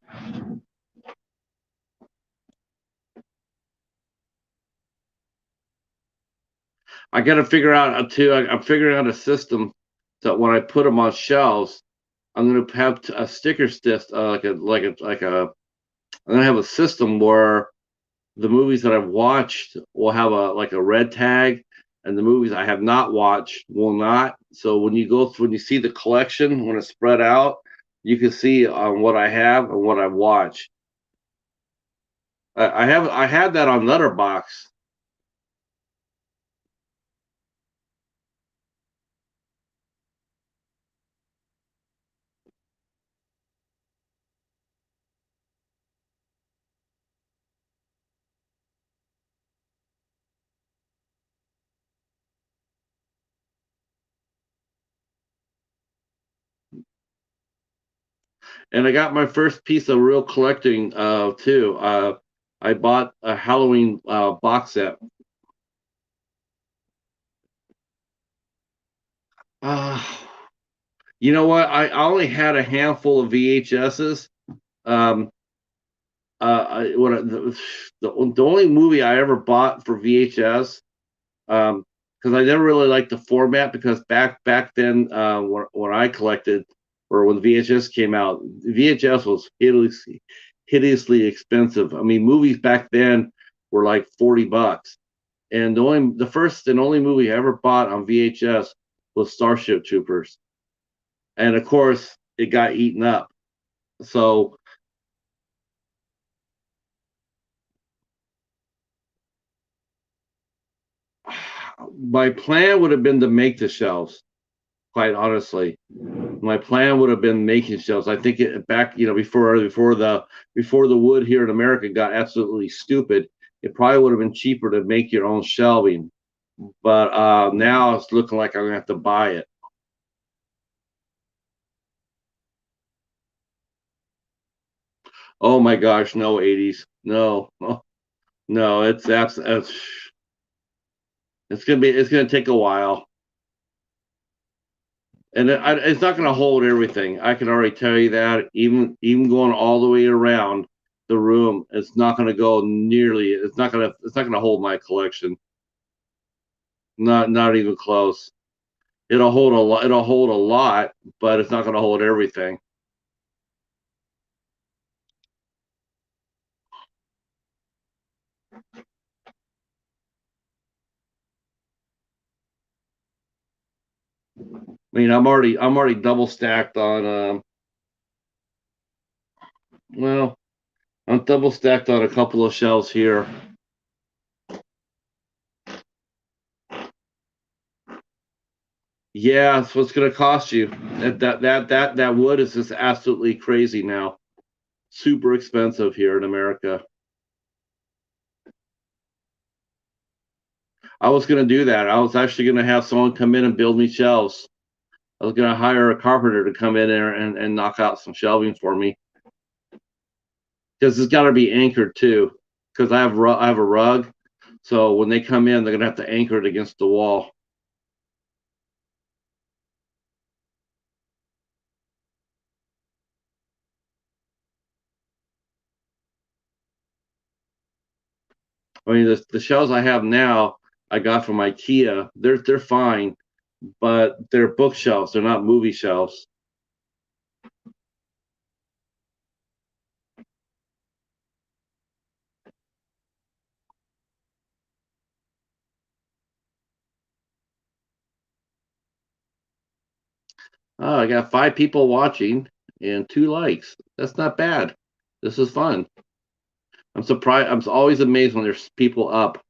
Speaker 1: I got to figure out too. I'm figuring out a system that when I put them on shelves, I'm going to have a sticker stick, I'm going to have a system where the movies that I've watched will have a red tag, and the movies I have not watched will not. So when you see the collection when it's spread out, you can see what I have and what I've watched. I had that on Letterbox. And I got my first piece of real collecting too. I bought a Halloween box set. Uh, you know what? I only had a handful of VHSs. Um, the only movie I ever bought for VHS, because I never really liked the format, because back then when I collected, or when VHS came out, VHS was hideously expensive. I mean, movies back then were like $40, and the first and only movie I ever bought on VHS was Starship Troopers, and of course it got eaten up. So my plan would have been to make the shelves, quite honestly. My plan would have been making shelves. I think it back, you know, before the wood here in America got absolutely stupid, it probably would have been cheaper to make your own shelving. But now it's looking like I'm gonna have to buy it. Oh my gosh, no 80s, no, no, it's gonna take a while, and it's not gonna hold everything. I can already tell you that. Even going all the way around the room, it's not gonna go nearly. It's not gonna hold my collection. Not even close. It'll hold a lot. It'll hold a lot, but it's not gonna hold everything. I mean, I'm already double stacked on well, I'm double stacked on a couple of shelves here. Yeah, that's what's gonna cost you. That wood is just absolutely crazy now. Super expensive here in America. I was going to do that. I was actually going to have someone come in and build me shelves. I was going to hire a carpenter to come in there and knock out some shelving for me, because it's got to be anchored too. Because I have a rug, so when they come in, they're going to have to anchor it against the wall. I mean, the shelves I have now, I got from IKEA. They're fine, but they're bookshelves. They're not movie shelves. Oh, I got 5 people watching and 2 likes. That's not bad. This is fun. I'm surprised. I'm always amazed when there's people up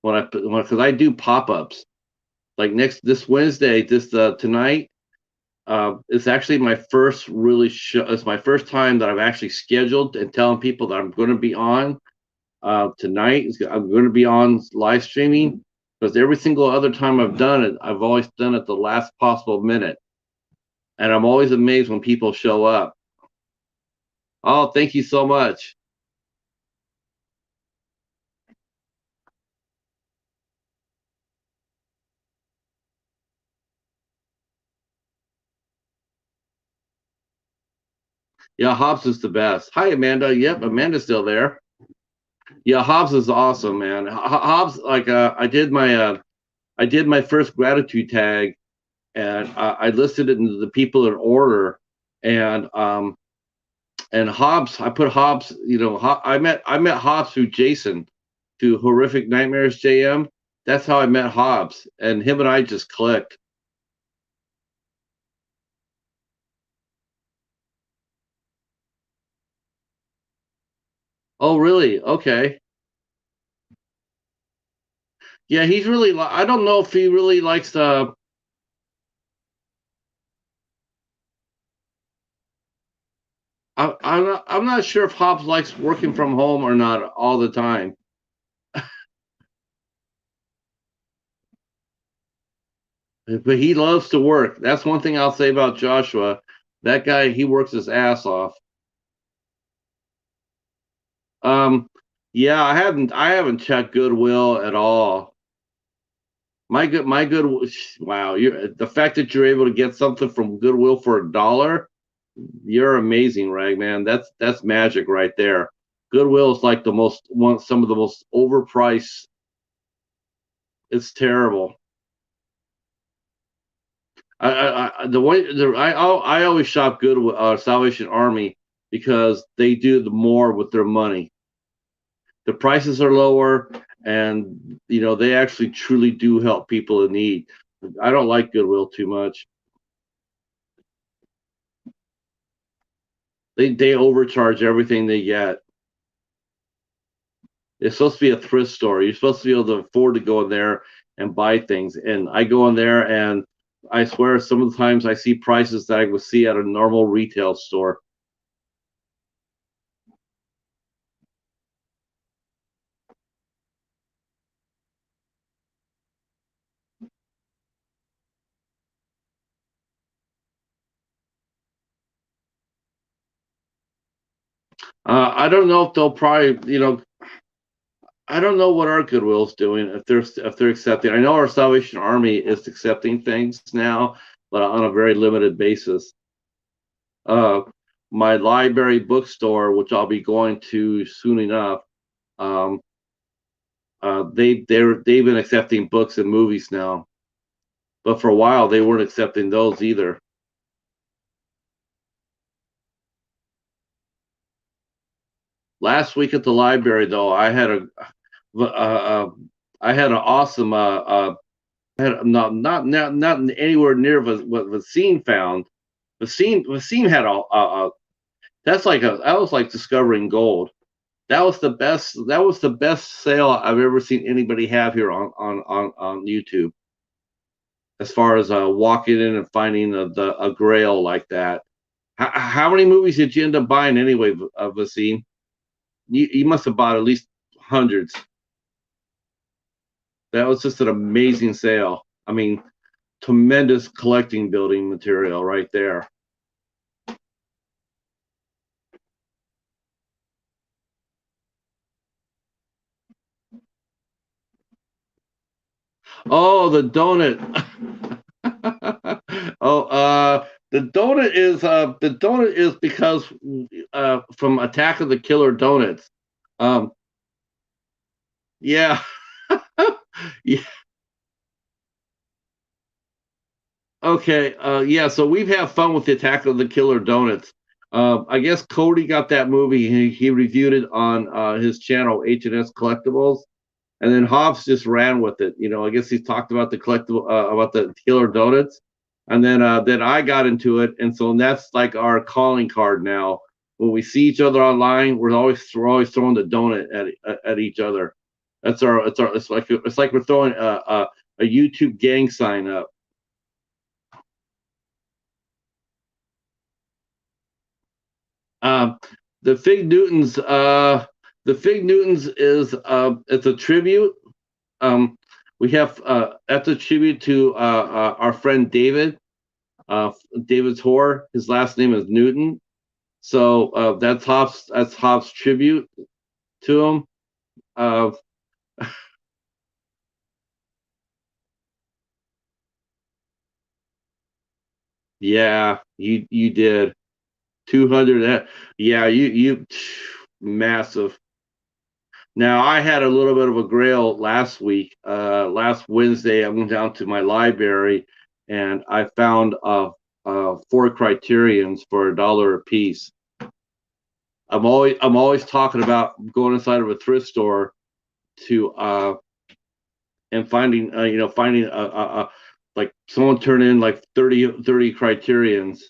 Speaker 1: when because I do pop ups. Like next this Wednesday, this tonight. It's actually my first really show. It's my first time that I've actually scheduled and telling people that I'm going to be on tonight. I'm going to be on live streaming, because every single other time I've done it, I've always done it the last possible minute, and I'm always amazed when people show up. Oh, thank you so much. Yeah, Hobbs is the best. Hi, Amanda. Yep, Amanda's still there. Yeah, Hobbs is awesome, man. Hobbs, like, I did my first gratitude tag, and I listed it into the people in order, and Hobbs, I put Hobbs. I met Hobbs through Jason, through Horrific Nightmares JM. That's how I met Hobbs, and him and I just clicked. Oh, really? Okay. Yeah, he's really. I don't know if he really likes. I'm not sure if Hobbs likes working from home or not all the time, but he loves to work. That's one thing I'll say about Joshua. That guy, he works his ass off. Um, yeah, I haven't checked Goodwill at all. My good. Wow, the fact that you're able to get something from Goodwill for $1, you're amazing, Ragman. That's magic right there. Goodwill is like some of the most overpriced. It's terrible. The way I always shop Goodwill, Salvation Army, because they do the more with their money. The prices are lower, and they actually truly do help people in need. I don't like Goodwill too much. They overcharge everything they get. It's supposed to be a thrift store. You're supposed to be able to afford to go in there and buy things. And I go in there, and I swear some of the times I see prices that I would see at a normal retail store. I don't know if they'll probably, I don't know what our Goodwill's doing, if they're accepting. I know our Salvation Army is accepting things now, but on a very limited basis. Uh, my library bookstore, which I'll be going to soon enough, um, they've been accepting books and movies now, but for a while they weren't accepting those either. Last week at the library, though, I had an awesome had not anywhere near what Vaseem found. Vaseem had that was like discovering gold. That was the best sale I've ever seen anybody have here on YouTube, as far as walking in and finding a grail like that. How many movies did you end up buying anyway, Vaseem? You must have bought at least hundreds. That was just an amazing sale. I mean, tremendous collecting building material right there. Oh, the donut. Oh, the donut is because from Attack of the Killer Donuts. Um, yeah, yeah. Okay, yeah. So we've had fun with the Attack of the Killer Donuts. I guess Cody got that movie. He reviewed it on his channel H&S Collectibles, and then Hobbs just ran with it. You know, I guess he talked about the collectible about the Killer Donuts, and then I got into it, and so that's like our calling card now. When we see each other online, we're always throwing the donut at each other. It's like we're throwing a YouTube gang sign up. Um, the Fig Newtons, is it's a tribute. Um, we have that's a tribute to our friend David, uh, David's Horror. His last name is Newton, so that's Hobbs' tribute to him. Uh, yeah, you did 200. Yeah, you massive. Now I had a little bit of a grail last week. Last Wednesday, I went down to my library and I found four criterions for $1 a piece. I'm always talking about going inside of a thrift store to and finding like someone turn in like 30 criterions.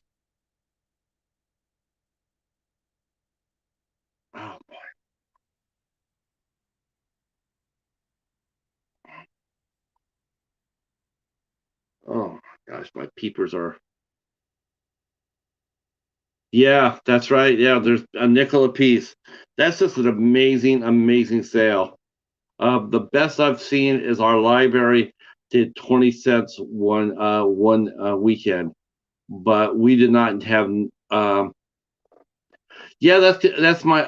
Speaker 1: Oh, oh my gosh, my peepers are. Yeah, that's right. Yeah, there's a nickel a piece. That's just an amazing, amazing sale. The best I've seen is our library did 20 cents one weekend, but we did not have. Yeah, that's my.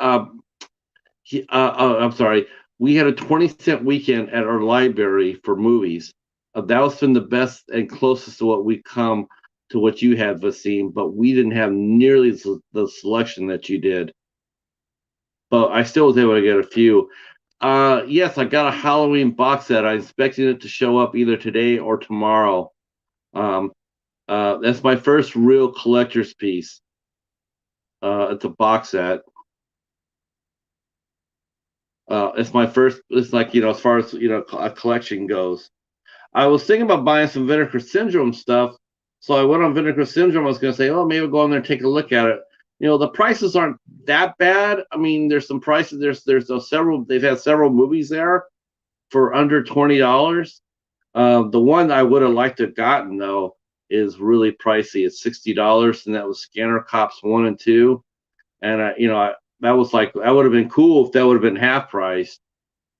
Speaker 1: I'm sorry. We had a 20-cent weekend at our library for movies. That was been the best and closest to what we come to what you had, Vaseem, but we didn't have nearly the selection that you did. But I still was able to get a few. Yes, I got a Halloween box set. I'm expecting it to show up either today or tomorrow. Um, that's my first real collector's piece. It's a box set. It's my first. It's like as far as a collection goes. I was thinking about buying some Vinegar Syndrome stuff, so I went on Vinegar Syndrome. I was going to say, oh, maybe I'll go in there and take a look at it. The prices aren't that bad. I mean, there's some prices. There's several. They've had several movies there for under $20. The one I would have liked to have gotten though is really pricey. It's $60, and that was Scanner Cops 1 and 2. And that was like that would have been cool if that would have been half price.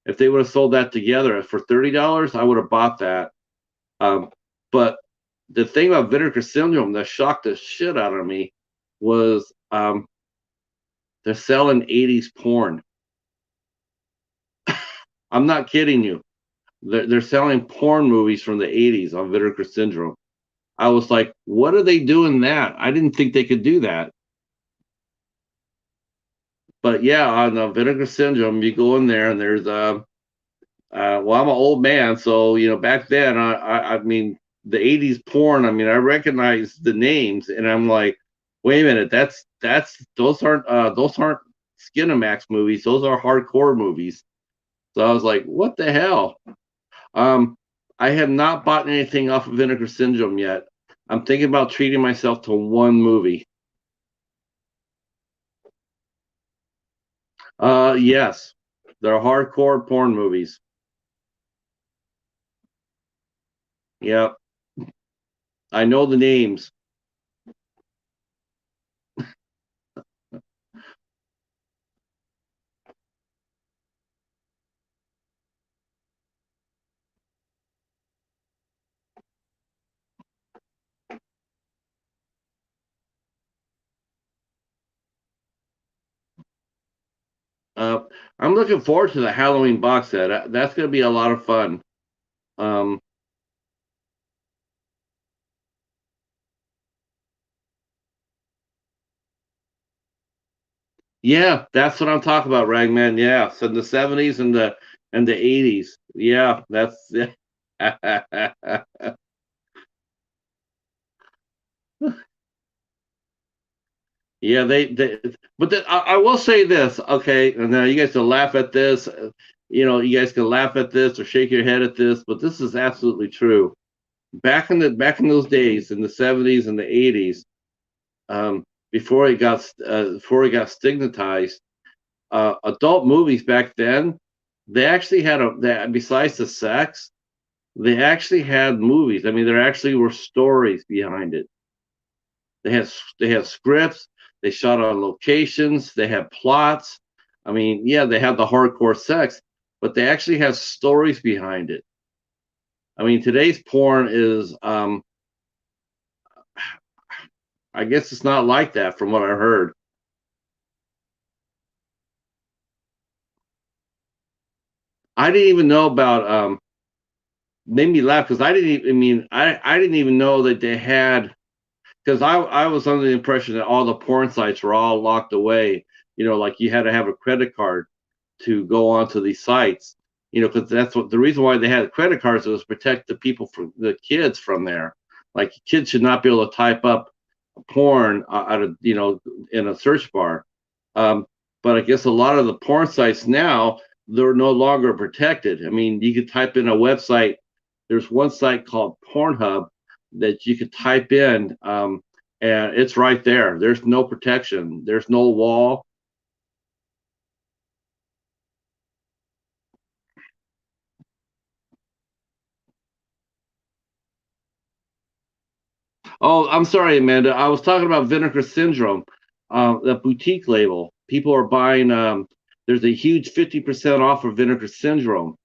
Speaker 1: If they would have sold that together for $30, I would have bought that. But the thing about Vinegar Syndrome that shocked the shit out of me was they're selling 80s porn. I'm not kidding you. They're selling porn movies from the 80s on Vinegar Syndrome. I was like, what are they doing that? I didn't think they could do that. But yeah, on Vinegar Syndrome, you go in there and there's well, I'm an old man, so back then, I mean, the '80s porn. I mean, I recognize the names, and I'm like, wait a minute, that's those aren't Skinamax movies. Those are hardcore movies. So I was like, what the hell? Um, I have not bought anything off of Vinegar Syndrome yet. I'm thinking about treating myself to one movie. Yes, they're hardcore porn movies. Yep, I know the names. Uh, I'm looking forward to the Halloween box set. That's going to be a lot of fun. Um, yeah, that's what I'm talking about, Ragman. Yeah, so the '70s and the '80s. Yeah, that's yeah. But I will say this, okay, and now you guys can laugh at this. You guys can laugh at this or shake your head at this, but this is absolutely true. Back in those days, in the '70s and the '80s, um, before it got stigmatized, adult movies back then, they actually had besides the sex, they actually had movies. I mean, there actually were stories behind it. They had scripts. They shot on locations. They had plots. I mean, yeah, they had the hardcore sex, but they actually have stories behind it. I mean, today's porn is, I guess it's not like that from what I heard. I didn't even know about, made me laugh because I didn't even, I mean, I didn't even know that they had, because I was under the impression that all the porn sites were all locked away. Like you had to have a credit card to go onto these sites. Because that's what the reason why they had credit cards was to protect the people from the kids from there. Like kids should not be able to type up porn out of in a search bar. Um, but I guess a lot of the porn sites now, they're no longer protected. I mean, you could type in a website. There's one site called Pornhub that you could type in, and it's right there. There's no protection. There's no wall. Oh, I'm sorry, Amanda. I was talking about Vinegar Syndrome, the boutique label. People are buying. There's a huge 50% off of Vinegar Syndrome,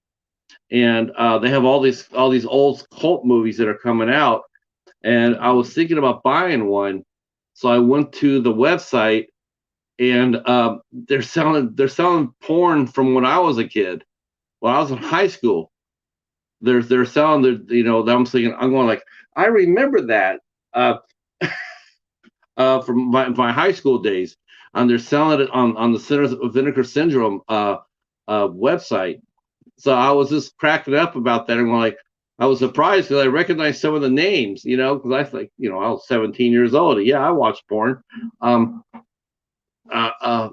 Speaker 1: and they have all these old cult movies that are coming out. And I was thinking about buying one, so I went to the website, and they're selling porn from when I was a kid, when I was in high school. They're selling I'm thinking, I'm going like, I remember that. Uh, from my high school days, and they're selling it on the Centers of Vinegar Syndrome website. So I was just cracking up about that, and like, I was surprised because I recognized some of the names, because I was like, I was 17 years old. Yeah, I watched porn. Um, uh, uh,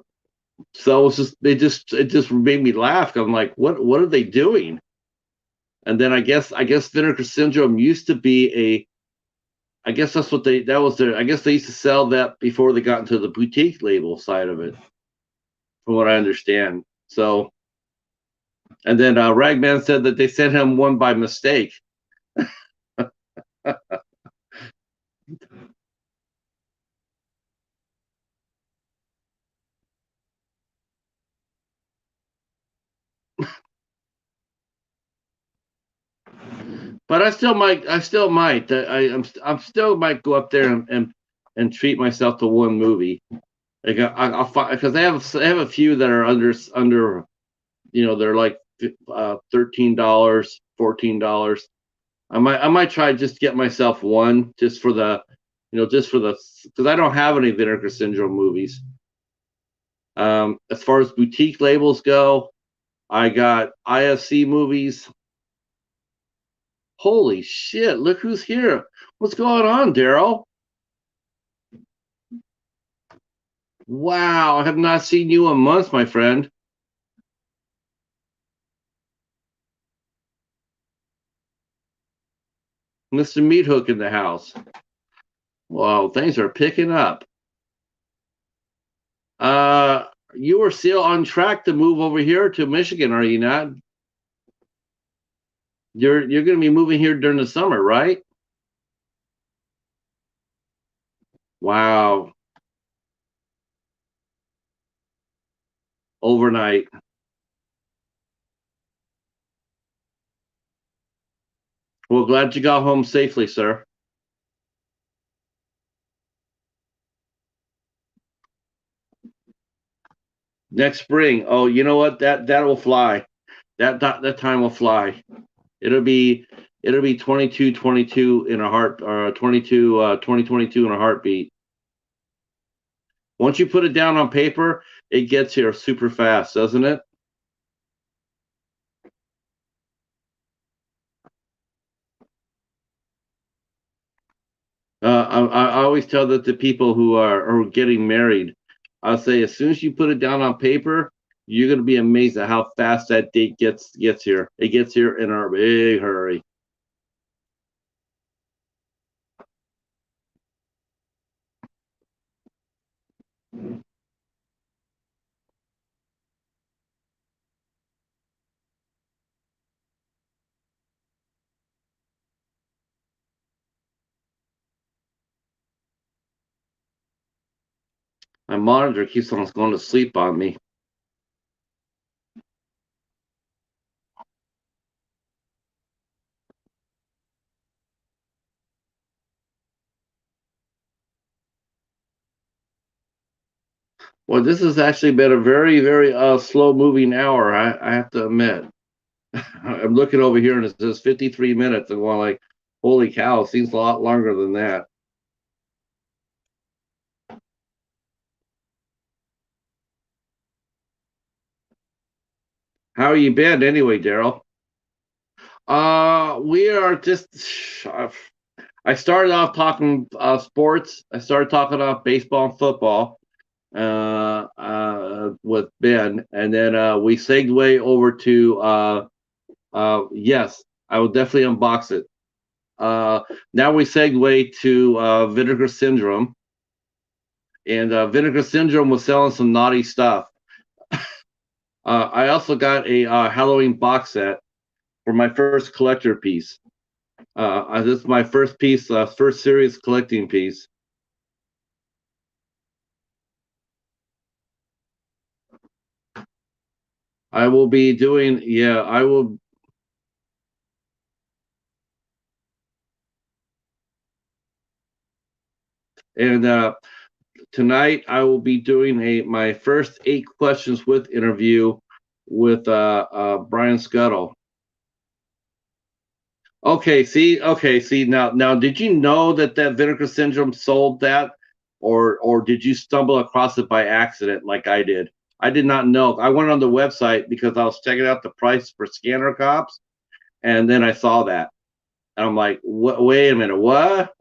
Speaker 1: so it just made me laugh. I'm like, what are they doing? And then I guess Vinegar Syndrome used to be a I guess that was their, I guess they used to sell that before they got into the boutique label side of it, from what I understand. So, and then Ragman said that they sent him one by mistake. But I still might. I'm still might go up there and treat myself to one movie. Like I'll find, because I have a few that are under, they're like $13, $14. I might try just get myself one just for the because I don't have any Vinegar Syndrome movies. As far as boutique labels go, I got IFC movies. Holy shit! Look who's here. What's going on, Daryl? Wow, I have not seen you in months, my friend. Mr. Meathook in the house. Wow, things are picking up. Uh, you are still on track to move over here to Michigan, are you not? You're going to be moving here during the summer, right? Wow, overnight. Well, glad you got home safely, sir. Next spring. Oh, you know what? That will fly. That time will fly. It'll be it'll be 22 in a heart, or 2022 in a heartbeat. Once you put it down on paper, it gets here super fast, doesn't it? I always tell that to people who are getting married. I'll say as soon as you put it down on paper, you're gonna be amazed at how fast that date gets here. It gets here in a big hurry. My monitor keeps on going to sleep on me. Well, this has actually been a very, very slow moving hour. I have to admit. I'm looking over here and it says 53 minutes, and going like, holy cow, it seems a lot longer than that. How you been anyway, Daryl? We are just. I started off talking sports. I started talking about baseball and football with Ben, and then we segued over to yes, I will definitely unbox it. Uh, Now we segue to Vinegar Syndrome, and Vinegar Syndrome was selling some naughty stuff. I also got a Halloween box set for my first collector piece. This is my first piece, first serious collecting piece. I will be doing, yeah, I will, and tonight I will be doing my first 8 questions with interview with Brian Scuttle. Okay, see now did you know that Vinegar Syndrome sold that, or did you stumble across it by accident like I did? I did not know. I went on the website because I was checking out the price for scanner cops, and then I saw that. And I'm like, what, wait a minute, what?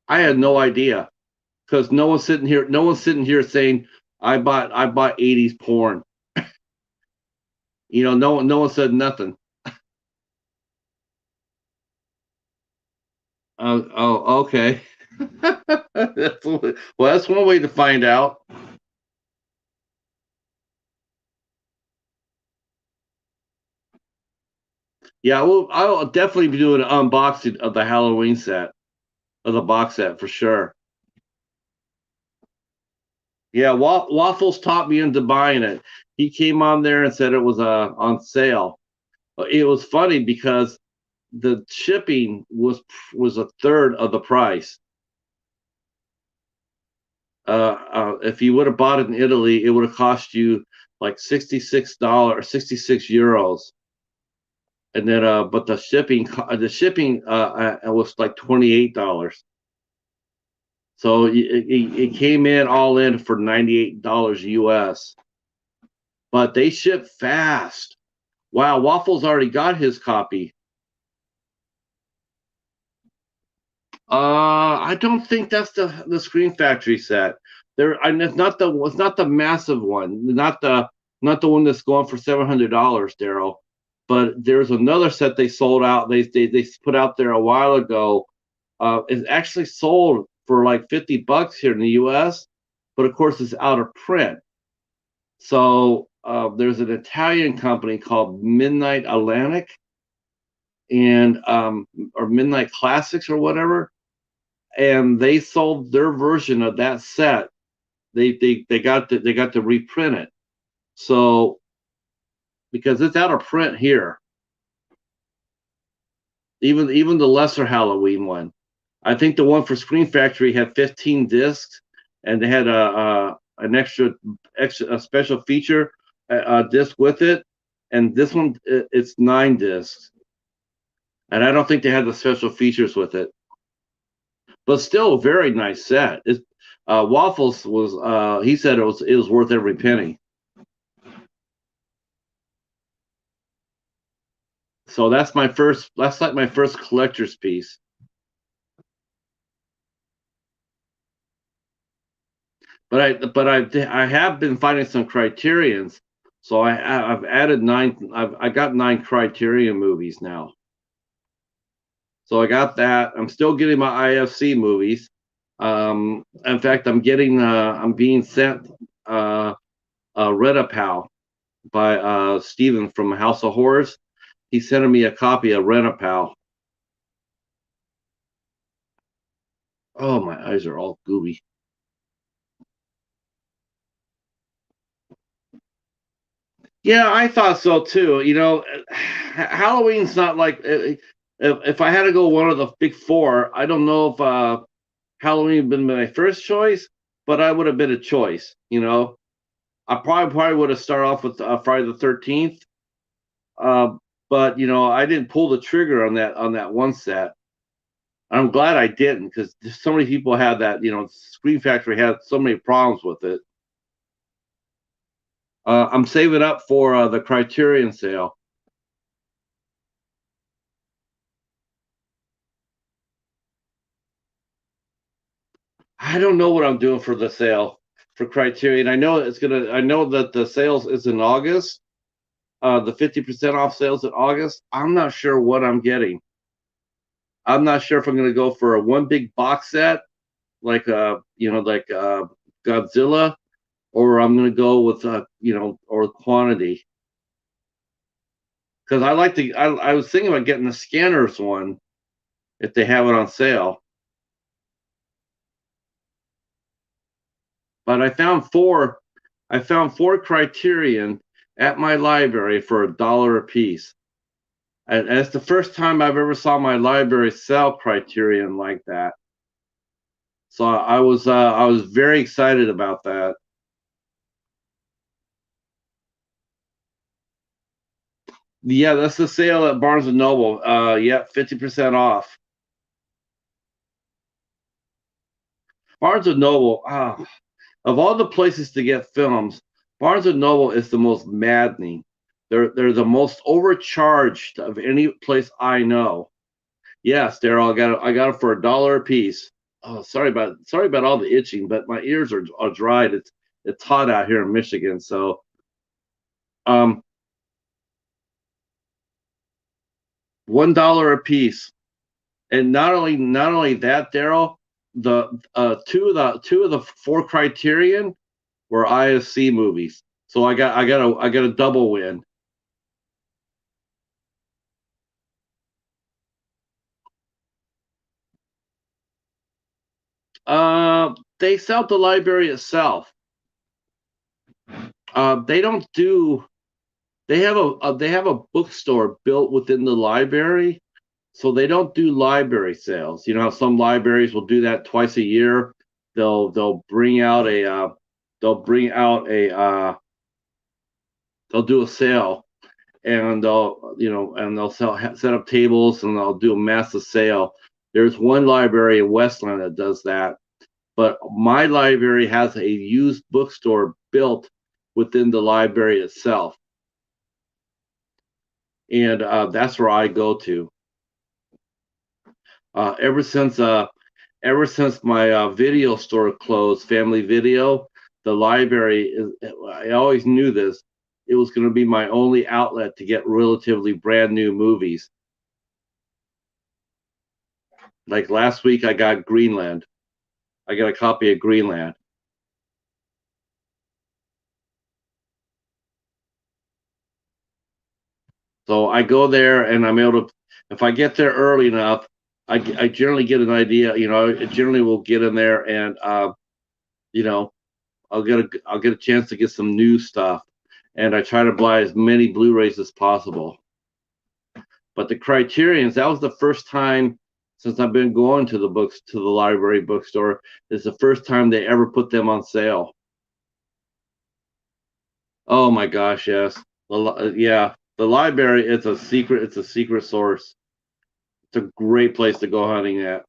Speaker 1: I had no idea, because no one's sitting here saying I bought 80s porn. No one said nothing. Oh, okay. Well, that's one way to find out. Yeah, well, I'll definitely be doing an unboxing of the Halloween set, of the box set for sure. Yeah, Waffles taught me into buying it. He came on there and said it was on sale. It was funny because the shipping was a third of the price. If you would have bought it in Italy, it would have cost you like $66 or 66 euros. And then, but the shipping was like $28. So it came in all in for $98 US. But they ship fast. Wow, Waffles already got his copy. I don't think that's the Screen Factory set. It's not the massive one, not the one that's going for $700, Daryl. But there's another set they sold out. They put out there a while ago. It's actually sold for like $50 here in the U.S., but of course it's out of print. So there's an Italian company called Midnight Atlantic, and or Midnight Classics or whatever, and they sold their version of that set. They got to reprint it. So because it's out of print here. even the lesser Halloween one. I think the one for Screen Factory had 15 discs, and they had an extra a special feature disc with it, and this one it's 9 discs, and I don't think they had the special features with it, but still a very nice set. Waffles was he said it was worth every penny. So that's like my first collector's piece. But I have been finding some Criterions. So I've added I got 9 Criterion movies now. So I got that. I'm still getting my IFC movies. In fact, I'm being sent Rent-A-Pal by Steven from House of Horrors. He's sending me a copy of Rent-A-Pal. Oh, my eyes are all gooey. Yeah, I thought so too. Halloween's not like if I had to go one of the big four, I don't know if Halloween would been my first choice, but I would have been a choice. I probably would have started off with Friday the 13th, uh, but I didn't pull the trigger on that one set. I'm glad I didn't because so many people had that. Screen Factory had so many problems with it. I'm saving up for the Criterion sale. I don't know what I'm doing for the sale for Criterion. I know that the sales is in August. The 50% off sales in August. I'm not sure what I'm getting. I'm not sure if I'm going to go for a one big box set like Godzilla, or I'm going to go with or quantity. Because I was thinking about getting the Scanners one if they have it on sale. But I found four Criterion at my library for $1 a piece. And it's the first time I've ever saw my library sell Criterion like that. So I was very excited about that. Yeah, that's the sale at Barnes and Noble. Yeah, 50% off. Barnes and Noble. Of all the places to get films, Barnes and Noble is the most maddening. They're the most overcharged of any place I know. Yes, Daryl, I got it for $1 a piece. Oh, sorry about all the itching, but my ears are dried. It's hot out here in Michigan, so um $1 a piece. And not only that, Daryl, the two of the four Criterion were IFC movies. So I got a double win. They sell the library itself. They don't do. They have a bookstore built within the library, so they don't do library sales. You know how some libraries will do that twice a year. They'll bring out a they'll bring out a they'll do a sale, and they'll set up tables, and they'll do a massive sale. There's one library in Westland that does that, but my library has a used bookstore built within the library itself, and that's where I go to. Uh, ever since uh, ever since my video store closed, Family Video, the library is. I always knew this. It was going to be my only outlet to get relatively brand new movies. Like last week, I got Greenland. I got a copy of Greenland. So I go there and I'm able to, if I get there early enough, I generally get an idea. I generally will get in there and, you know, I'll get a chance to get some new stuff. And I try to buy as many Blu-rays as possible. But the Criterions, that was the first time since I've been going to the books to the library bookstore. It's the first time they ever put them on sale. Oh my gosh, yes. Yeah, the library, it's a secret. It's a secret source. It's a great place to go hunting at.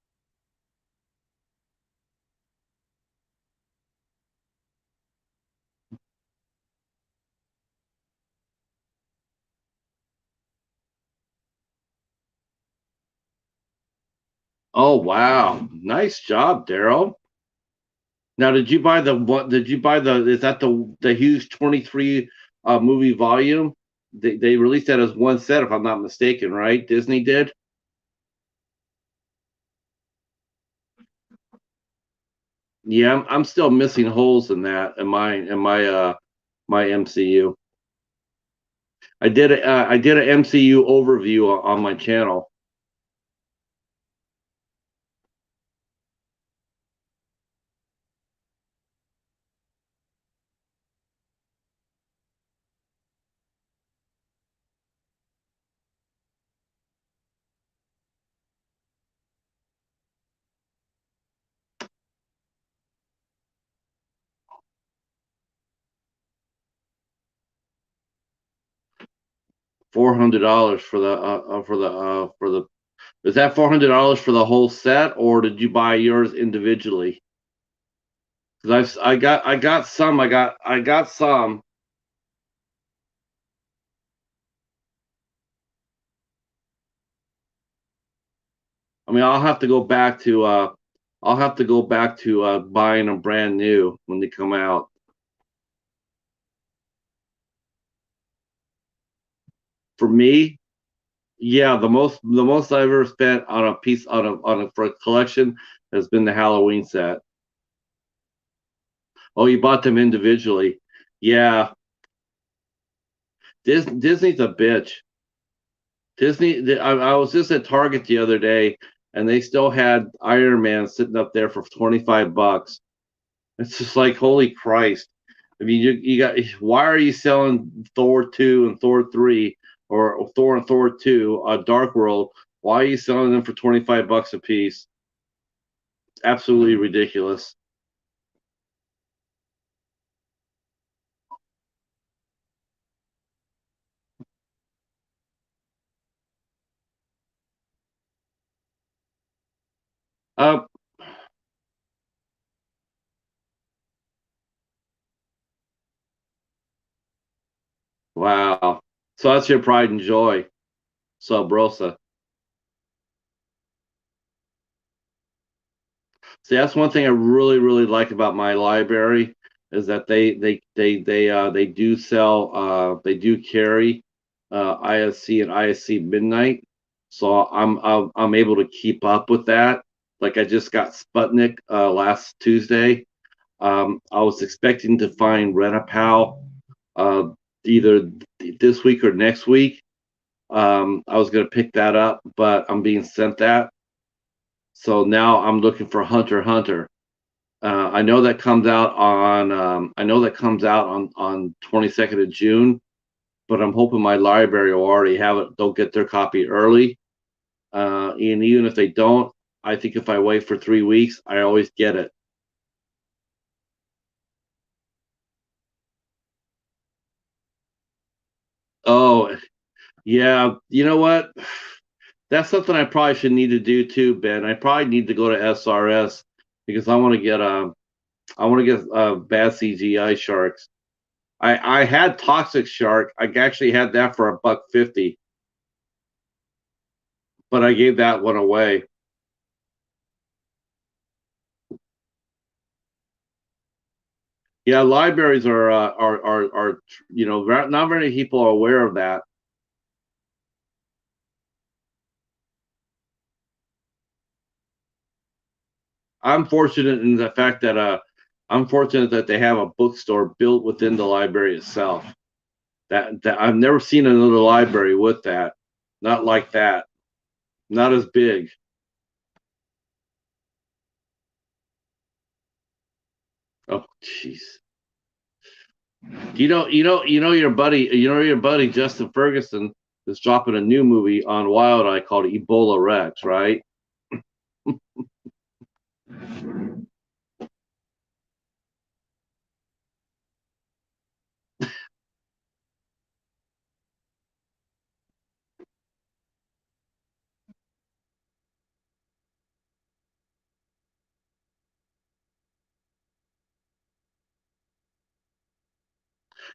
Speaker 1: Oh wow, nice job, Daryl. Now, did you buy the what? Did you buy the? Is that the huge 23 movie volume? They released that as one set, if I'm not mistaken, right? Disney did. Yeah, I'm still missing holes in that in my MCU. I did an MCU overview on my channel. $400 for the is that $400 for the whole set, or did you buy yours individually? Because I got some. I mean, I'll have to go back to buying them brand new when they come out. For me, yeah, the most I've ever spent on a piece on a for a collection has been the Halloween set. Oh, you bought them individually. Yeah, Disney's a bitch. I was just at Target the other day, and they still had Iron Man sitting up there for $25. It's just like, holy Christ. I mean, you got, why are you selling Thor 2 and Thor 3 or Thor and Thor 2, Dark World? Why are you selling them for $25 a piece? It's absolutely ridiculous. Uh, wow. So that's your pride and joy, Sub Rosa. See, that's one thing I really, really like about my library is that they do sell they do carry ISC and ISC Midnight, so I'm able to keep up with that. Like I just got Sputnik last Tuesday. I was expecting to find Rent-A-Pal uh, either this week or next week. I was going to pick that up, but I'm being sent that. So now I'm looking for Hunter x Hunter. I know that comes out on 22nd of June, but I'm hoping my library will already have it. They'll get their copy early. And even if they don't, I think if I wait for 3 weeks, I always get it. Oh, yeah. You know what? That's something I probably should need to do too, Ben. I probably need to go to SRS because I want to get bad CGI sharks. I had toxic shark. I actually had that for $1.50, but I gave that one away. Yeah, libraries are not very people are aware of that. I'm fortunate in the fact that I'm fortunate that they have a bookstore built within the library itself. That I've never seen another library with that. Not like that. Not as big. Oh, jeez. You know your buddy Justin Ferguson. is dropping a new movie on Wild Eye called Ebola Rex, right?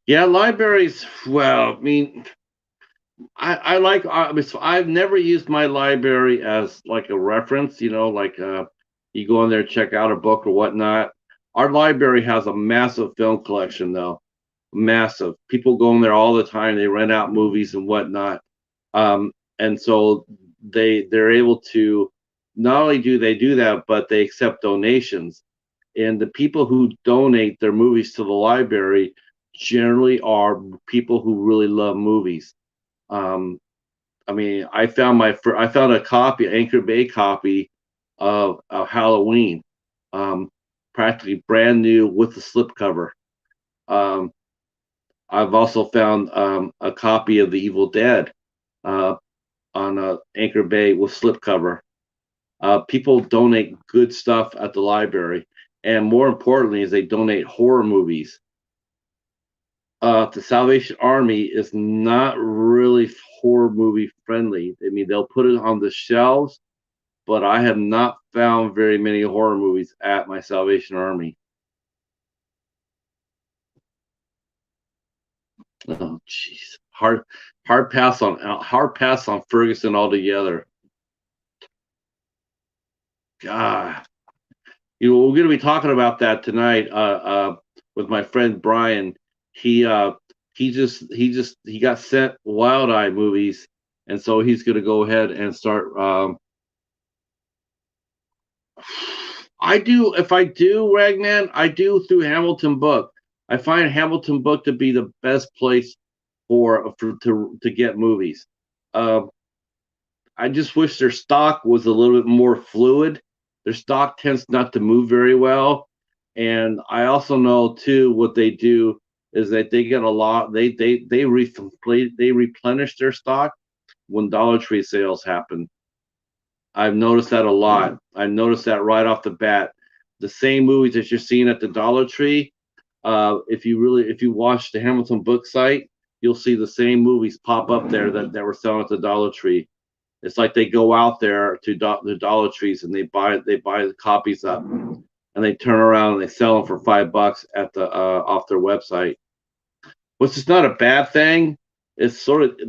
Speaker 1: Yeah, libraries. Well, I mean, I like. I've never used my library as like a reference. Like you go in there and check out a book or whatnot. Our library has a massive film collection, though. Massive. People go in there all the time. They rent out movies and whatnot. And so they're able to not only do they do that, but they accept donations. And the people who donate their movies to the library generally are people who really love movies. Um, I mean, I found a copy, Anchor Bay copy of Halloween, um, practically brand new with the slipcover. Um, I've also found a copy of The Evil Dead uh, on Anchor Bay with slipcover. People donate good stuff at the library, and more importantly, is they donate horror movies. The Salvation Army is not really horror movie friendly. I mean, they'll put it on the shelves, but I have not found very many horror movies at my Salvation Army. Oh, jeez, hard pass on Ferguson altogether. God, we're going to be talking about that tonight with my friend Brian. He uh, he got sent Wild Eye movies, and so he's going to go ahead and start. I do if I do Ragman, I do through Hamilton Book. I find Hamilton Book to be the best place to get movies. Uh, I just wish their stock was a little bit more fluid. Their stock tends not to move very well. And I also know too what they do is that they get a lot they replenish their stock when Dollar Tree sales happen. I've noticed that a lot. I've noticed that right off the bat. The same movies that you're seeing at the Dollar Tree, if you watch the Hamilton Book site, you'll see the same movies pop up there that were selling at the Dollar Tree. It's like they go out there to the Dollar Trees and they buy the copies up, and they turn around and they sell them for $5 at the off their website, which is not a bad thing. It is sort of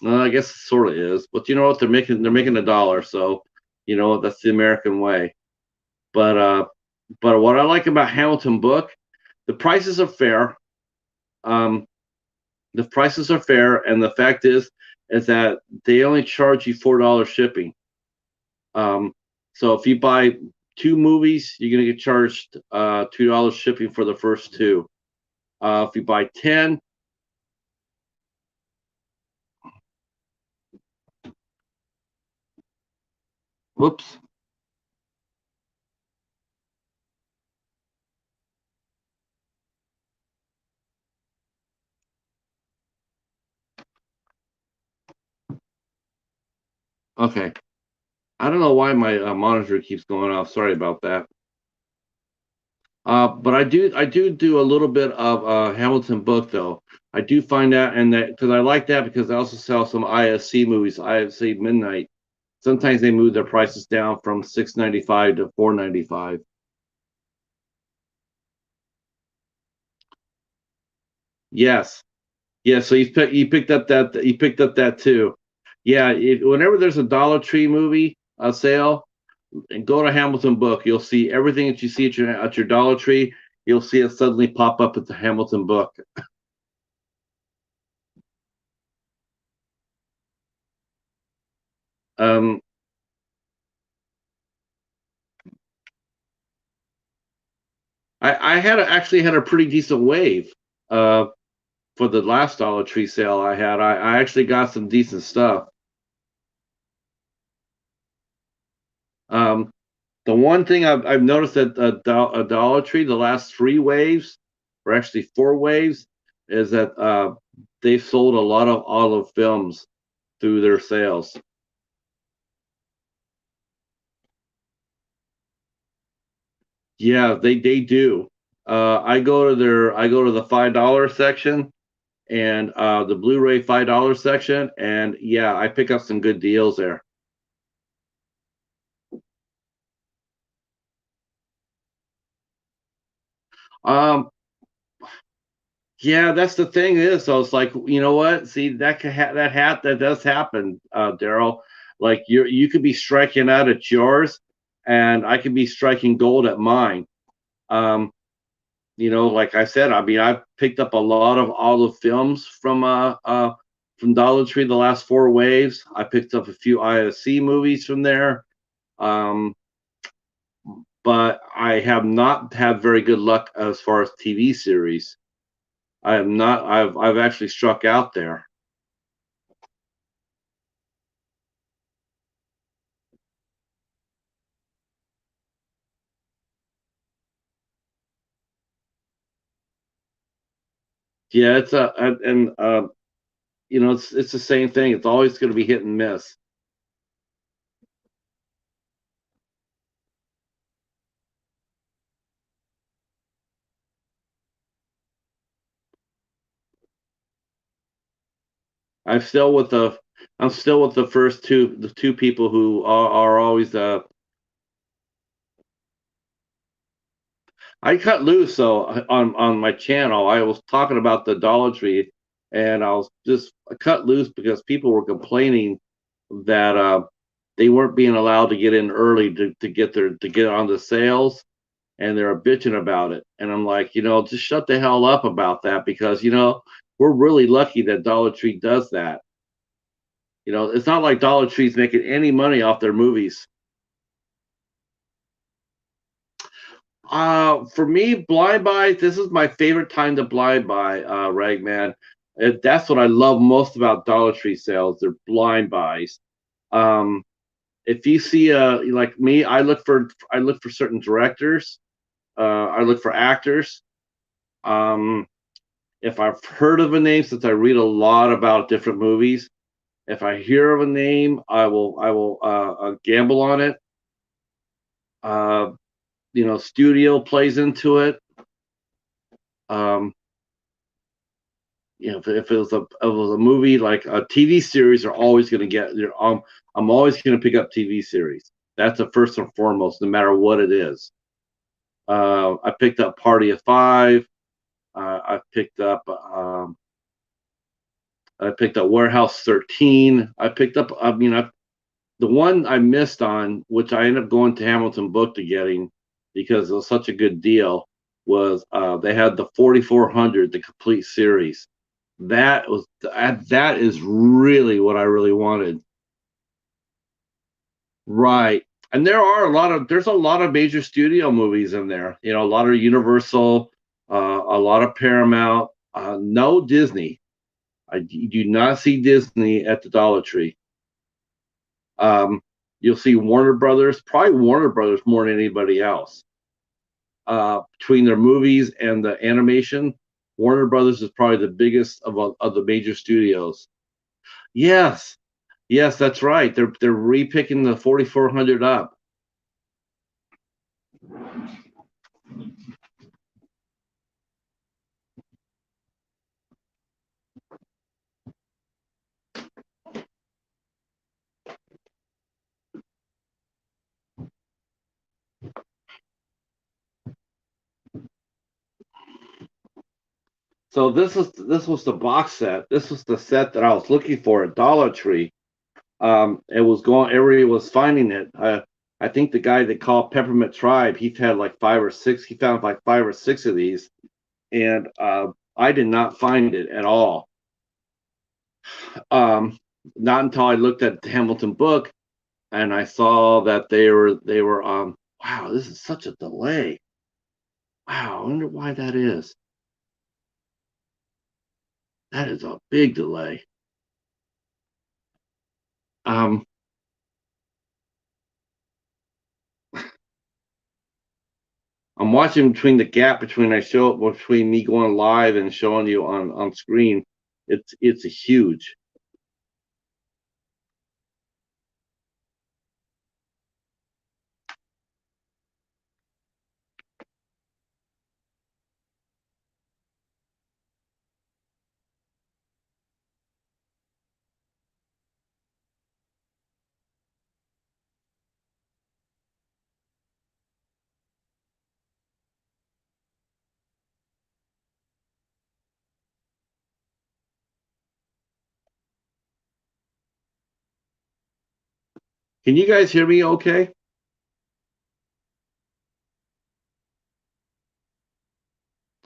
Speaker 1: well, I guess it sort of is, but you know what? They're making a dollar, so that's the American way. But what I like about Hamilton Book, the prices are fair. Um, the prices are fair, and the fact is that they only charge you $4 shipping. Um, so if you buy two movies, you're gonna get charged $2 shipping for the first two. If you buy 10, whoops. Okay, I don't know why my monitor keeps going off. Sorry about that. But I do a little bit of Hamilton Book though. I do find that and that because I like that because I also sell some ISC movies. ISC Midnight. Sometimes they move their prices down from 6.95 to 4.95. Yes, yeah. So you picked up that too. Yeah, whenever there's a Dollar Tree movie sale, and go to Hamilton Book, you'll see everything that you see at your Dollar Tree. You'll see it suddenly pop up at the Hamilton Book. Um, I actually had a pretty decent wave uh, for the last Dollar Tree sale I had. I actually got some decent stuff. Um, the one thing I've noticed at a Dollar Tree, the last three waves, or actually four waves, is that they've sold a lot of olive films through their sales. Yeah, they do. I go to the $5 section and the Blu-ray $5 section, and yeah, I pick up some good deals there. Um, yeah, that's the thing is, so it's like, you know what? See, that does happen, Daryl. Like you could be striking out at yours, and I could be striking gold at mine. Um, like I said, I mean, I've picked up a lot of olive films from Dollar Tree the last four waves. I picked up a few ISC movies from there. Um, but I have not had very good luck as far as TV series. I have not. I've actually struck out there. Yeah, it's a and it's the same thing. It's always going to be hit and miss. I'm still with the I'm still with the two people who are always I cut loose. So on my channel, I was talking about the Dollar Tree, and I was just I cut loose because people were complaining that they weren't being allowed to get in early to get on the sales, and they're bitching about it. And I'm like, just shut the hell up about that, because we're really lucky that Dollar Tree does that. It's not like Dollar Tree's making any money off their movies. For me, blind buy, this is my favorite time to blind buy, Ragman. That's what I love most about Dollar Tree sales. They're blind buys. Um, if you see like me, I look for certain directors. I look for actors. Um, if I've heard of a name, since I read a lot about different movies, if I hear of a name, I will gamble on it. Uh, studio plays into it. Um, if it was a movie, like a TV series, are always going to get. I'm always going to pick up TV series. That's the first and foremost, no matter what it is. I picked up Party of Five. I picked up. I picked up Warehouse 13. I picked up. I mean, the one I missed on, which I ended up going to Hamilton Book to getting because it was such a good deal, was they had the 4400, the complete series. That is really what I really wanted. Right. And there's a lot of major studio movies in there. A lot of Universal, a lot of Paramount, no Disney. I do not see Disney at the Dollar Tree. Um, you'll see Warner Brothers, probably Warner Brothers more than anybody else. Between their movies and the animation, Warner Brothers is probably the biggest of the major studios. Yes, yes, that's right. They're repicking the 4400 up. So this was the box set. This was the set that I was looking for at Dollar Tree. It was going. Everybody was finding it. I think the guy that called Peppermint Tribe, he had like five or six. He found like five or six of these, and I did not find it at all. Um, Not until I looked at the Hamilton book and I saw that they were. Wow, this is such a delay. Wow, I wonder why that is. That is a big delay. Um, I'm watching between the gap between me going live and showing you on screen. It's a huge. Can you guys hear me okay?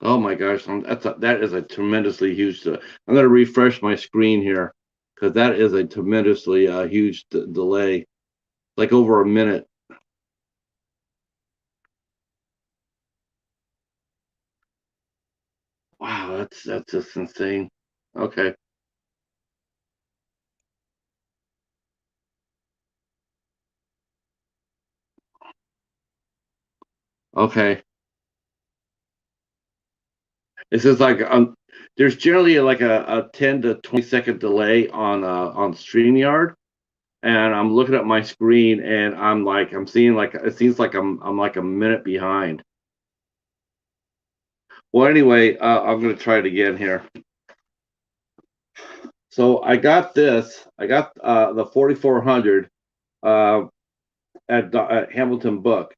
Speaker 1: Oh my gosh, that is a tremendously huge. I'm going to refresh my screen here because that is a tremendously huge delay, like over a minute. Wow, that's just insane. Okay, okay. It's just like there's generally like a 10 to 20-second delay on StreamYard, and I'm looking at my screen and I'm seeing like it seems like I'm like a minute behind. Well, anyway, I'm gonna try it again here. So I got this. I got the 4400 uh, at Hamilton Book,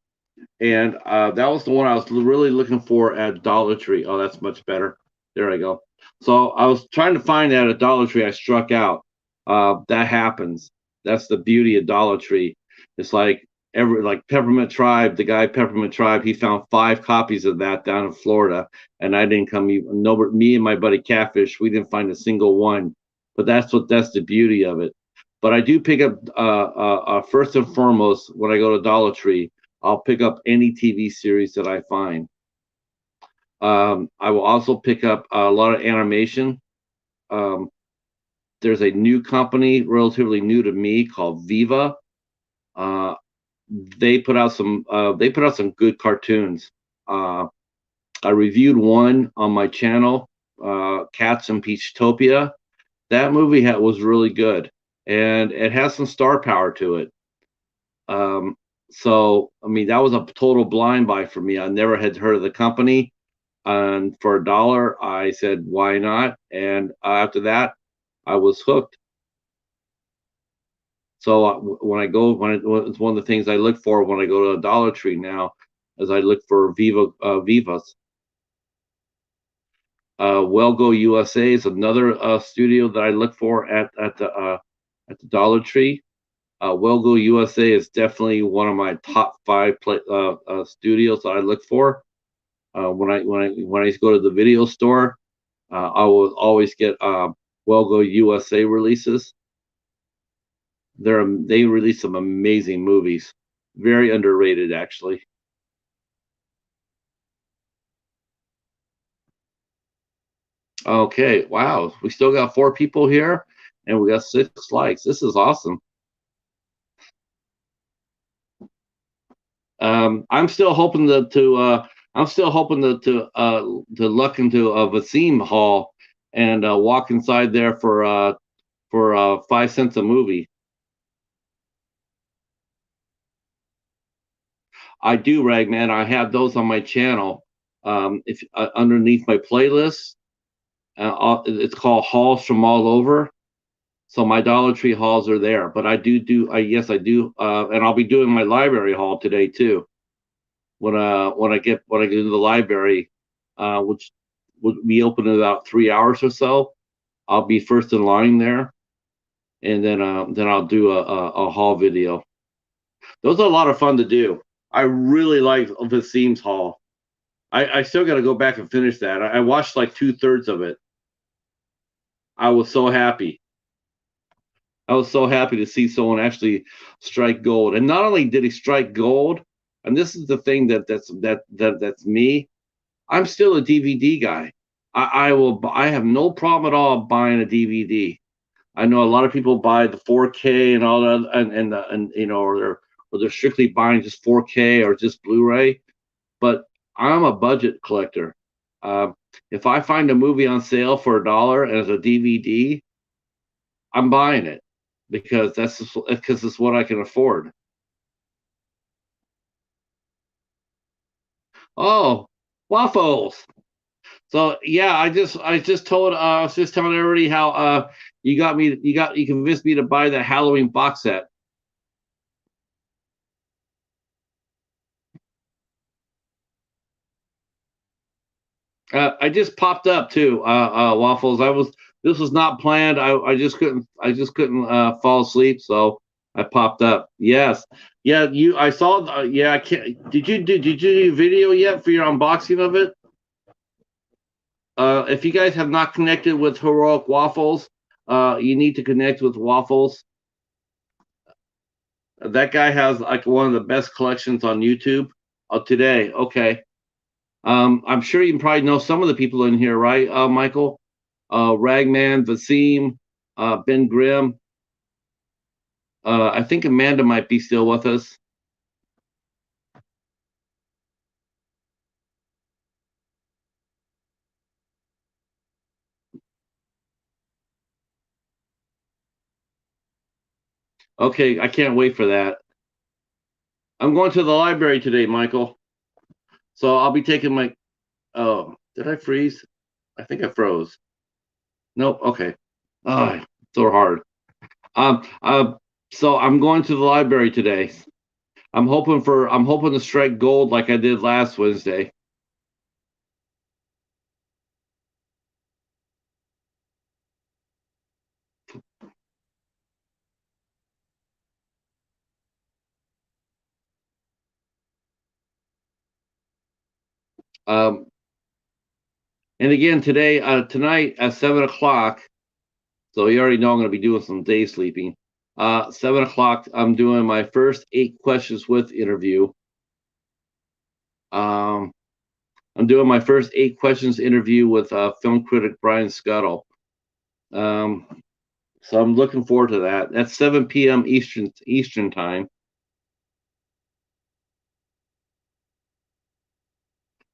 Speaker 1: and that was the one I was really looking for at Dollar Tree. Oh, that's much better. There I go. So I was trying to find that at Dollar Tree. I struck out. That happens. That's the beauty of Dollar Tree. It's like like Peppermint Tribe. The guy Peppermint Tribe. He found 5 copies of that down in Florida, and I didn't come. No, me and my buddy Catfish. We didn't find a single one. But that's the beauty of it. But I do pick up first and foremost when I go to Dollar Tree. I'll pick up any TV series that I find. I will also pick up a lot of animation. Um, there's a new company, relatively new to me, called Viva. Uh, they put out some good cartoons. Uh, I reviewed one on my channel, Cats and Peachtopia. That movie was really good, and it has some star power to it. Um, so I mean, that was a total blind buy for me. I never had heard of the company, and for $1, I said, "Why not?" And after that, I was hooked. So when I go, it's one of the things I look for when I go to a Dollar Tree now, is I look for Vivas. Well Go USA is another studio that I look for at the Dollar Tree. Well Go USA is definitely one of my top 5 studios that I look for. When I go to the video store, I will always get Well Go USA releases. They release some amazing movies, very underrated actually. Okay, wow, we still got 4 people here, and we got 6 likes. This is awesome. I'm still hoping I'm still hoping to luck into a Vasim Hall and walk inside there for 5 cents a movie. I do, Ragman. I have those on my channel. If underneath my playlist, it's called Halls from All Over. So my Dollar Tree hauls are there. But yes, I do, and I'll be doing my library haul today too. When I get to the library, which will be open in about 3 hours or so, I'll be first in line there, and then I'll do a haul video. Those are a lot of fun to do. I really like Vasim's haul. I still got to go back and finish that. I watched like 2/3 of it. I was so happy. I was so happy to see someone actually strike gold. And not only did he strike gold, and this is the thing that's me. I'm still a DVD guy. I have no problem at all buying a DVD. I know a lot of people buy the 4K and all that, and you know, or they're strictly buying just 4K or just Blu-ray. But I'm a budget collector. If I find a movie on sale for $1 and it's a DVD, I'm buying it because because it's what I can afford. Oh, waffles. So yeah, I was just telling everybody how you convinced me to buy the Halloween box set. I just popped up too, waffles. This was not planned. I just couldn't fall asleep, so I popped up. Yes, yeah. I saw. Yeah, I can't. Did you do video yet for your unboxing of it? If you guys have not connected with Heroic Waffles, you need to connect with Waffles. That guy has like one of the best collections on YouTube. Oh, today, okay. I'm sure you probably know some of the people in here, right, Michael? Ragman, Vasim, Ben Grimm. I think Amanda might be still with us. Okay, I can't wait for that. I'm going to the library today, Michael. So I'll be taking my. Oh, did I freeze? I think I froze. Nope. Okay. Oh, so hard. Um. Uh. So I'm going to the library today. I'm hoping to strike gold like I did last Wednesday. Um. And again today, tonight at 7 o'clock. So you already know I'm going to be doing some day sleeping. 7 o'clock, I'm doing my first 8 questions with interview. Um, I'm doing my first 8 questions interview with film critic Brian Scuttle. Um, so I'm looking forward to that. That's 7 p.m. Eastern time.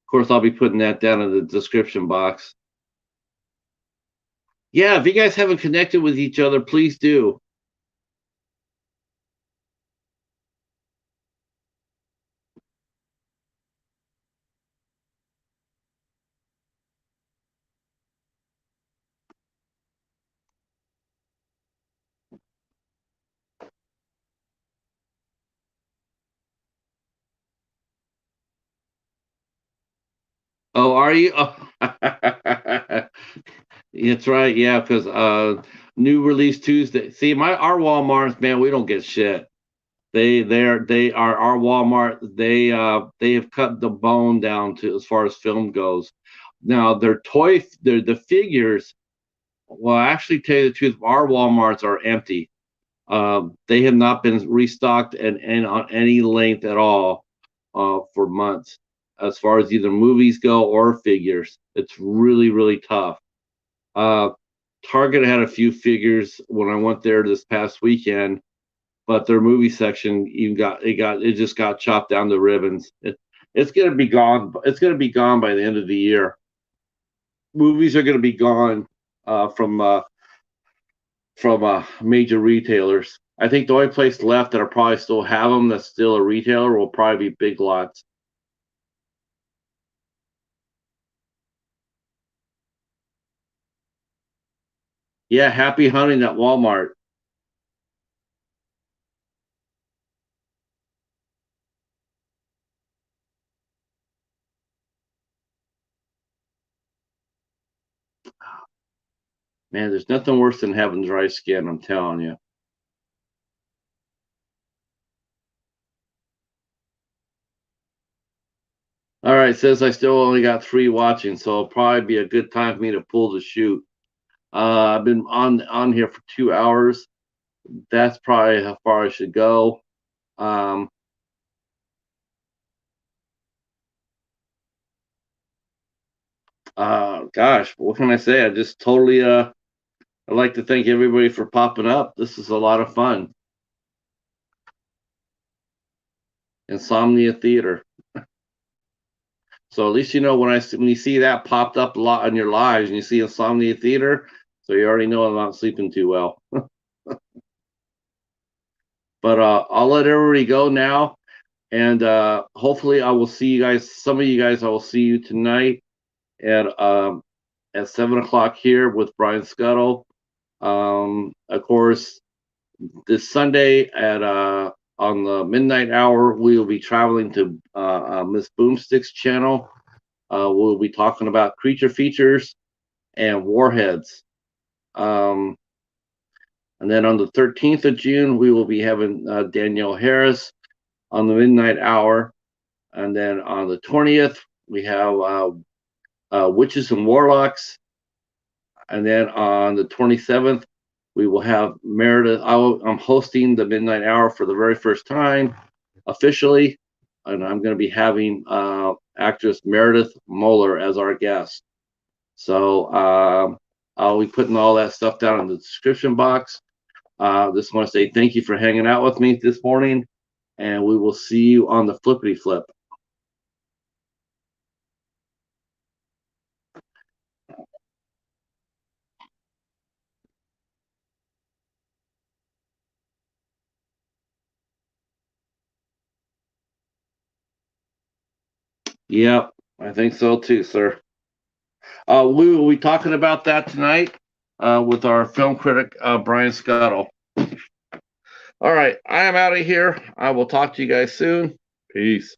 Speaker 1: Of course, I'll be putting that down in the description box. Yeah, if you guys haven't connected with each other, please do. Oh, are you? Oh. It's right, yeah, because new release Tuesday. See, my our Walmarts, man, we don't get shit. They are our Walmart. They have cut the bone down to as far as film goes. Now their the figures. Well, actually, tell you the truth, our WalMarts are empty. They have not been restocked and on any length at all for months, as far as either movies go or figures. It's really tough. Uh, Target had a few figures when I went there this past weekend, but their movie section even it just got chopped down to ribbons. It's gonna be gone. It's gonna be gone by the end of the year. Movies are gonna be gone uh, from uh, from major retailers. I think the only place left that'll probably still have them that's still a retailer will probably be Big Lots. Yeah, happy hunting at Walmart. Man, there's nothing worse than having dry skin. I'm telling you. All right, says I still only got 3 watching, so it'll probably be a good time for me to pull the shoot. I've been on here for 2 hours. That's probably how far I should go. Um, Gosh, what can I say? I just totally I'd like to thank everybody for popping up. This is a lot of fun. Insomnia Theater. So at least you know when you see that popped up a lot on your lives, and you see Insomnia Theater, so you already know I'm not sleeping too well. But I'll let everybody go now, and hopefully I will see you guys. Some of you guys, I will see you tonight at 7 o'clock here with Brian Scuttle. Of course, this Sunday at on the midnight hour, we will be traveling to Miss Boomstick's channel. We'll be talking about creature features and warheads. Um, and then on the 13th of June, we will be having Danielle Harris on the midnight hour. And then on the 20th, we have Witches and Warlocks. And then on the 27th, we will have Meredith. I'm hosting the midnight hour for the very first time officially. And I'm going to be having actress Meredith Moeller as our guest. So I'll be putting all that stuff down in the description box. Just want to say thank you for hanging out with me this morning, and we will see you on the flippity flip. Yep, I think so too, sir. We will be talking about that tonight with our film critic, Brian Scuttle. All right, I am out of here. I will talk to you guys soon. Peace.